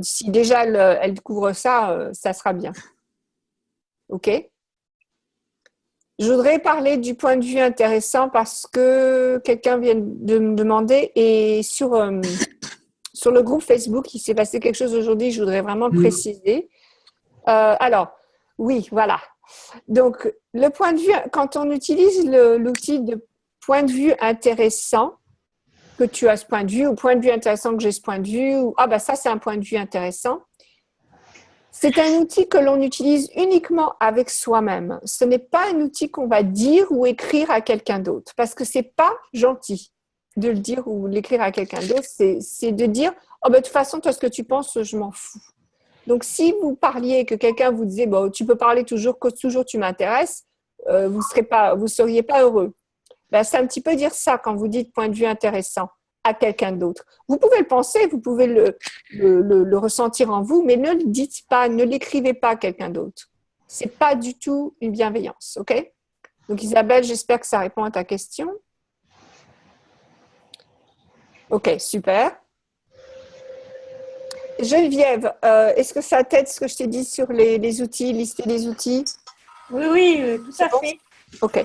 Si déjà elle couvre ça, ça sera bien. OK? Je voudrais parler du point de vue intéressant parce que quelqu'un vient de me demander et sur le groupe Facebook, il s'est passé quelque chose aujourd'hui, je voudrais vraiment le préciser. Alors, oui, voilà. Donc, le point de vue, quand on utilise l'outil de point de vue intéressant, que tu as ce point de vue, ou point de vue intéressant que j'ai ce point de vue, ou ça c'est un point de vue intéressant. C'est un outil que l'on utilise uniquement avec soi-même. Ce n'est pas un outil qu'on va dire ou écrire à quelqu'un d'autre, parce que c'est pas gentil de le dire ou l'écrire à quelqu'un d'autre. C'est de dire de toute façon, toi, ce que tu penses, je m'en fous. Donc, si vous parliez, que quelqu'un vous disait tu peux parler toujours, que toujours tu m'intéresses, vous seriez pas heureux. C'est un petit peu dire ça quand vous dites point de vue intéressant à quelqu'un d'autre. Vous pouvez le penser, vous pouvez le ressentir en vous, mais ne le dites pas, ne l'écrivez pas à quelqu'un d'autre. C'est pas du tout une bienveillance, OK? Donc Isabelle, j'espère que ça répond à ta question. OK, super. Geneviève, est-ce que ça t'aide ce que je t'ai dit sur les outils, lister les outils? Oui, tout à fait. OK.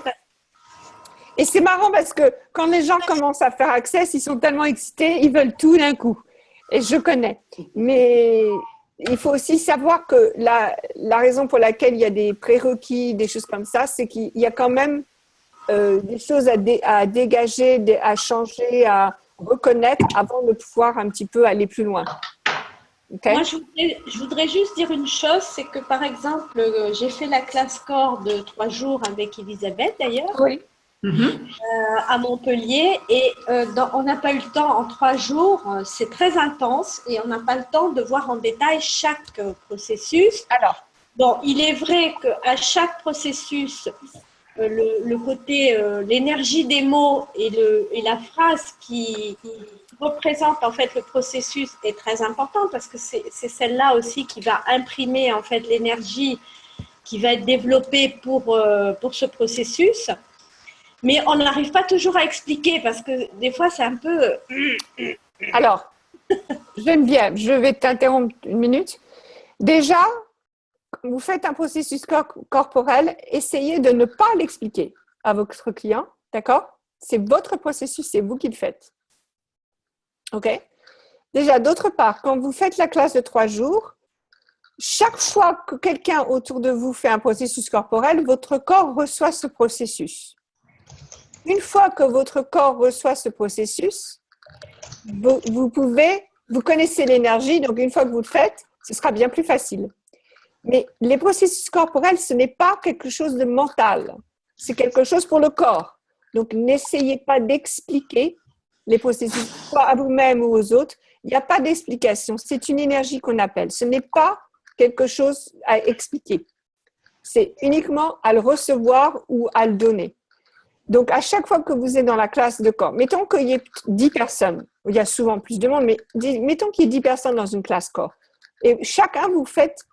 Et c'est marrant parce que quand les gens commencent à faire Access, ils sont tellement excités, ils veulent tout d'un coup. Et je connais. Mais il faut aussi savoir que la raison pour laquelle il y a des prérequis, des choses comme ça, c'est qu'il y a quand même des choses à dégager, à changer, à reconnaître avant de pouvoir un petit peu aller plus loin. Okay? Moi, je voudrais juste dire une chose, c'est que par exemple, j'ai fait la classe corps de 3 jours avec Elisabeth d'ailleurs. Oui. À Montpellier et on n'a pas eu le temps en 3 jours, c'est très intense et on n'a pas le temps de voir en détail chaque processus. Alors, bon, il est vrai qu'à chaque processus, le côté, l'énergie des mots et la phrase qui représente en fait le processus est très important parce que c'est celle-là aussi qui va imprimer en fait l'énergie qui va être développée pour ce processus. Mais on n'arrive pas toujours à expliquer parce que des fois, c'est un peu… Alors, Geneviève, je vais t'interrompre une minute. Déjà, quand vous faites un processus corporel, essayez de ne pas l'expliquer à votre client, d'accord? C'est votre processus, c'est vous qui le faites. OK? Déjà, d'autre part, quand vous faites la classe de 3 jours, chaque fois que quelqu'un autour de vous fait un processus corporel, votre corps reçoit ce processus. Une fois que votre corps reçoit ce processus, vous connaissez l'énergie, donc une fois que vous le faites, ce sera bien plus facile. Mais les processus corporels, ce n'est pas quelque chose de mental, c'est quelque chose pour le corps. Donc, n'essayez pas d'expliquer les processus, soit à vous-même ou aux autres, il n'y a pas d'explication. C'est une énergie qu'on appelle. Ce n'est pas quelque chose à expliquer. C'est uniquement à le recevoir ou à le donner. Donc, à chaque fois que vous êtes dans la classe de corps, mettons qu'il y ait 10 personnes, il y a souvent plus de monde, mais mettons qu'il y ait 10 personnes dans une classe corps. Et chacun, vous faites,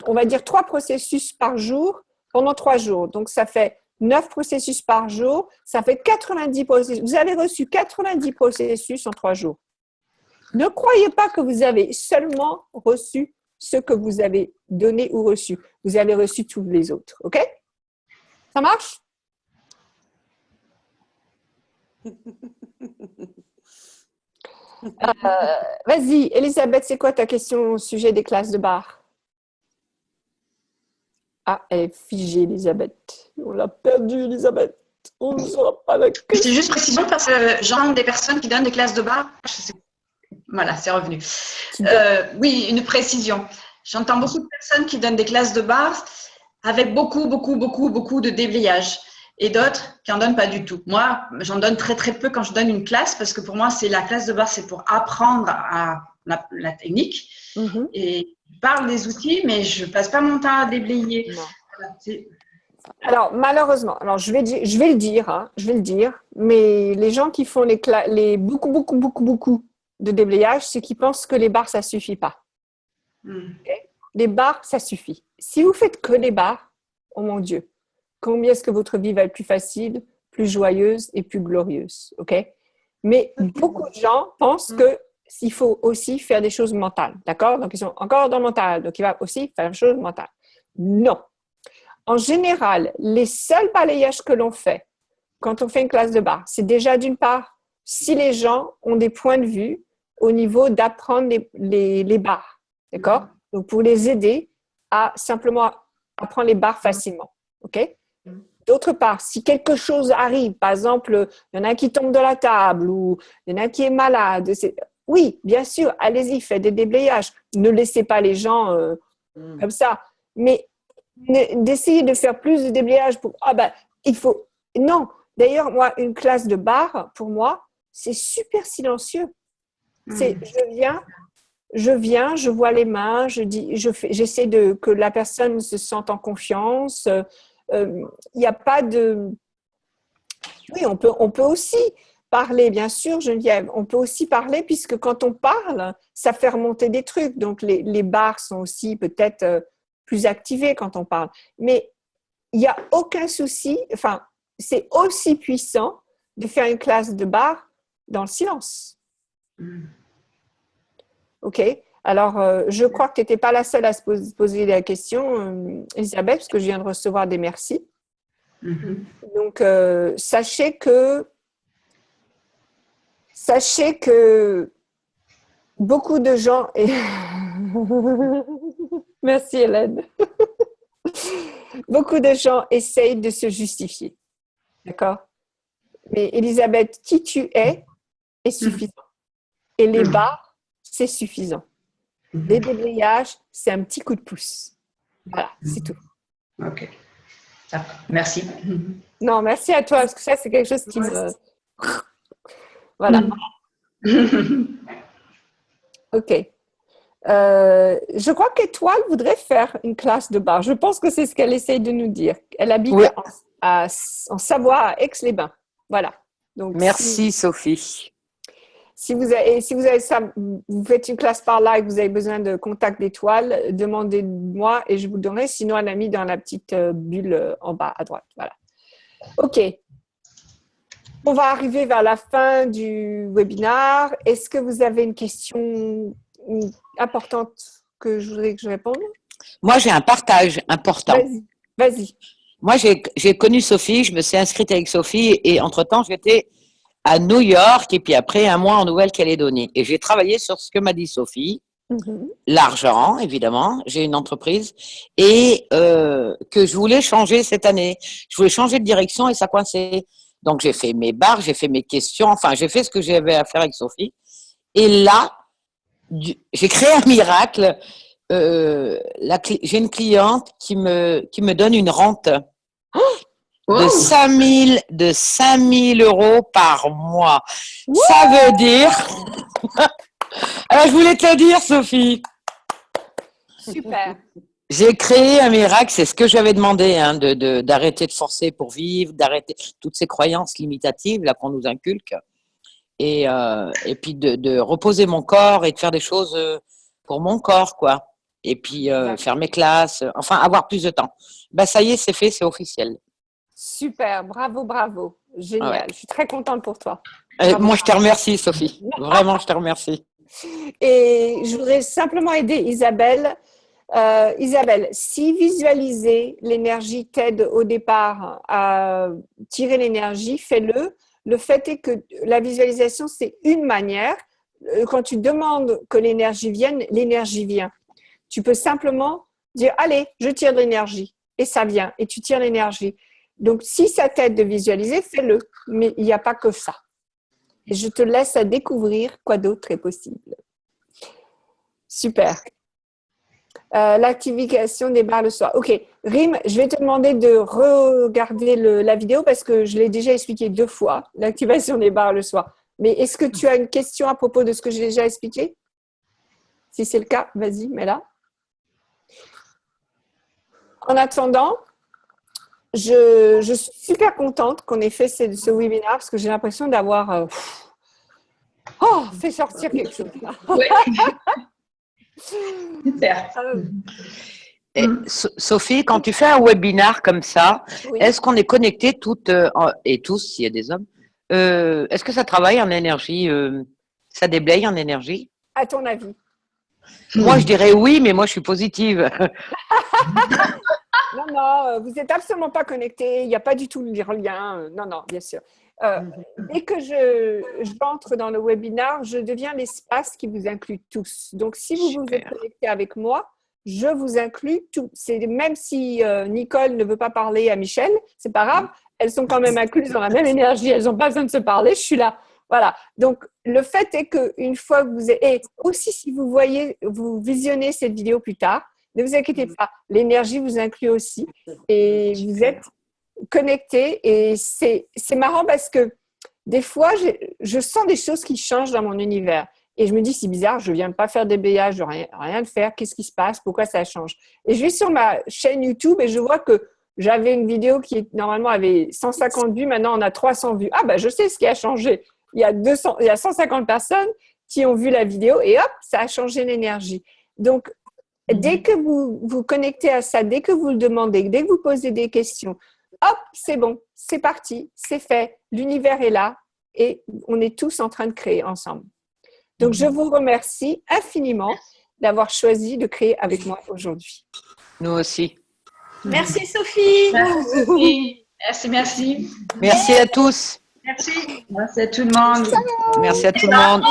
on va dire, 3 processus par jour pendant 3 jours. Donc, ça fait 9 processus par jour, ça fait 90 processus. Vous avez reçu 90 processus en 3 jours. Ne croyez pas que vous avez seulement reçu ce que vous avez donné ou reçu. Vous avez reçu tous les autres. OK? Ça marche? Vas-y, Elisabeth, c'est quoi ta question au sujet des classes de bar? Ah, elle est figée, Elisabeth. On l'a perdue, Elisabeth. On ne saura pas la question. C'est juste précision parce que j'entends des personnes qui donnent des classes de bar. Voilà, c'est revenu. Oui, une précision. J'entends beaucoup de personnes qui donnent des classes de bar avec beaucoup de déblayage. Et d'autres qui n'en donnent pas du tout. Moi, j'en donne très peu quand je donne une classe parce que pour moi, c'est la classe de bar, c'est pour apprendre la technique. Et je parle des outils, mais je ne passe pas mon temps à déblayer. Voilà, alors, malheureusement, alors je vais le dire, mais les gens qui font beaucoup de déblayage, c'est qu'ils pensent que les barres, ça ne suffit pas. Okay? Les barres, ça suffit. Si vous faites que les barres, oh mon Dieu, combien est-ce que votre vie va être plus facile, plus joyeuse et plus glorieuse, ok? Mais beaucoup de gens pensent qu'il faut aussi faire des choses mentales, d'accord? Donc, ils sont encore dans le mental, donc il va aussi faire des choses mentales. Non. En général, les seuls balayages que l'on fait quand on fait une classe de bar, c'est déjà d'une part, si les gens ont des points de vue au niveau d'apprendre les barres, d'accord? Donc, pour les aider à simplement apprendre les barres facilement, ok? D'autre part, si quelque chose arrive, par exemple, il y en a un qui tombe de la table ou il y en a un qui est malade, oui, bien sûr, allez-y, faites des déblayages. Ne laissez pas les gens comme ça. Mais d'essayer de faire plus de déblayages pour… il faut… Non, d'ailleurs, moi, une classe de bar, pour moi, c'est super silencieux. Je viens, je vois les mains, j'essaie que la personne se sente en confiance. Il n'y a pas de… Oui, on peut aussi parler, bien sûr, Geneviève. On peut aussi parler puisque quand on parle, ça fait remonter des trucs. Donc, les barres sont aussi peut-être plus activées quand on parle. Mais il n'y a aucun souci. Enfin, c'est aussi puissant de faire une classe de barres dans le silence. OK? Alors, je crois que tu n'étais pas la seule à se poser la question, Elisabeth, parce que je viens de recevoir des merci. Donc, sachez que beaucoup de gens… Merci, Hélène. Beaucoup de gens essayent de se justifier. D'accord? Mais Elisabeth, qui tu es suffisant. Et les barres, c'est suffisant. Les déblayages, c'est un petit coup de pouce. Voilà, c'est tout. Ok. Merci. Non, merci à toi, parce que ça, c'est quelque chose qui me… Voilà. OK. Je crois qu'Étoile voudrait faire une classe de bar. Je pense que c'est ce qu'elle essaye de nous dire. Elle habite en Savoie, à Aix-les-Bains. Voilà. Donc, merci, Sophie. Si vous avez ça, vous faites une classe par là et que vous avez besoin de contact d'Étoile, demandez-moi et je vous le donnerai. Sinon, elle a mis dans la petite bulle en bas à droite. Voilà. OK. On va arriver vers la fin du webinaire. Est-ce que vous avez une question importante que je voudrais que je réponde? Moi, j'ai un partage important. Vas-y. Moi, j'ai connu Sophie, je me suis inscrite avec Sophie et entre-temps, j'étais à New York et puis après 1 mois en Nouvelle-Calédonie. Et j'ai travaillé sur ce que m'a dit Sophie. L'argent, évidemment, j'ai une entreprise et que je voulais changer cette année. Je voulais changer de direction et ça coinçait. Donc, j'ai fait mes barres, j'ai fait mes questions, enfin, j'ai fait ce que j'avais à faire avec Sophie. Et là, j'ai créé un miracle. J'ai une cliente qui me donne une rente. de 5 000 euros par mois. Ça veut dire… Alors, je voulais te le dire, Sophie. Super. J'ai créé un miracle, c'est ce que j'avais demandé, hein, d'arrêter de forcer pour vivre, d'arrêter toutes ces croyances limitatives là qu'on nous inculque, et puis de reposer mon corps et de faire des choses pour mon corps, quoi. Et puis faire mes classes, enfin avoir plus de temps. Ben ça y est, c'est fait, c'est officiel. Super, bravo, bravo. Génial. Ouais. Je suis très contente pour toi. Moi, je te remercie, Sophie. Vraiment, je te remercie. Et je voudrais simplement aider Isabelle. Isabelle, si visualiser l'énergie t'aide au départ à tirer l'énergie, fais-le. Le fait est que la visualisation, c'est une manière. Quand tu demandes que l'énergie vienne, l'énergie vient. Tu peux simplement dire, allez, je tire de l'énergie. Et ça vient. Et tu tires l'énergie. Donc, si ça t'aide de visualiser, fais-le. Mais il n'y a pas que ça. Et je te laisse à découvrir quoi d'autre est possible. Super. L'activation des barres le soir. Ok, Rim, je vais te demander de regarder la vidéo parce que je l'ai déjà expliqué 2 fois, l'activation des barres le soir. Mais est-ce que tu as une question à propos de ce que j'ai déjà expliqué? Si c'est le cas, vas-y, mets-la. En attendant, je suis super contente qu'on ait fait ce webinaire parce que j'ai l'impression d'avoir fait sortir quelque chose. Oui. Super. Et, Sophie, quand tu fais un webinar comme ça, Oui. est-ce qu'on est connectés toutes et tous, s'il y a des hommes, est-ce que ça travaille en énergie, ça déblaye en énergie? À ton avis? Moi, je dirais oui, mais moi, je suis positive. Non, vous n'êtes absolument pas connectés, il n'y a pas du tout le lien. Non, bien sûr. Dès que j'entre dans le webinaire, je deviens l'espace qui vous inclut tous. Donc, si vous vous êtes connectés avec moi, je vous inclus tous. Même si Nicole ne veut pas parler à Michel, c'est pas grave, elles sont quand même incluses dans la même énergie, elles n'ont pas besoin de se parler, je suis là. Voilà. Donc, le fait est qu'une fois que vous êtes… Et aussi, si vous visionnez cette vidéo plus tard, ne vous inquiétez pas, l'énergie vous inclut aussi et vous êtes connectés. Et c'est marrant parce que des fois, je sens des choses qui changent dans mon univers. Et je me dis, c'est bizarre, je ne viens de pas faire des BH, je ne rien de faire, qu'est-ce qui se passe, pourquoi ça change? Et je vais sur ma chaîne YouTube et je vois que j'avais une vidéo qui normalement avait 150 vues, maintenant on a 300 vues. Ah ben je sais ce qui a changé. Il y a 150 personnes qui ont vu la vidéo et hop, ça a changé l'énergie. Donc, dès que vous vous connectez à ça, dès que vous le demandez, dès que vous posez des questions, hop, c'est bon, c'est parti, c'est fait, l'univers est là et on est tous en train de créer ensemble. Donc, je vous remercie infiniment d'avoir choisi de créer avec moi aujourd'hui. Nous aussi. Merci Sophie. Merci, Sophie. Merci. Merci à tous. Merci. Merci à tout le monde. Merci à tout le monde.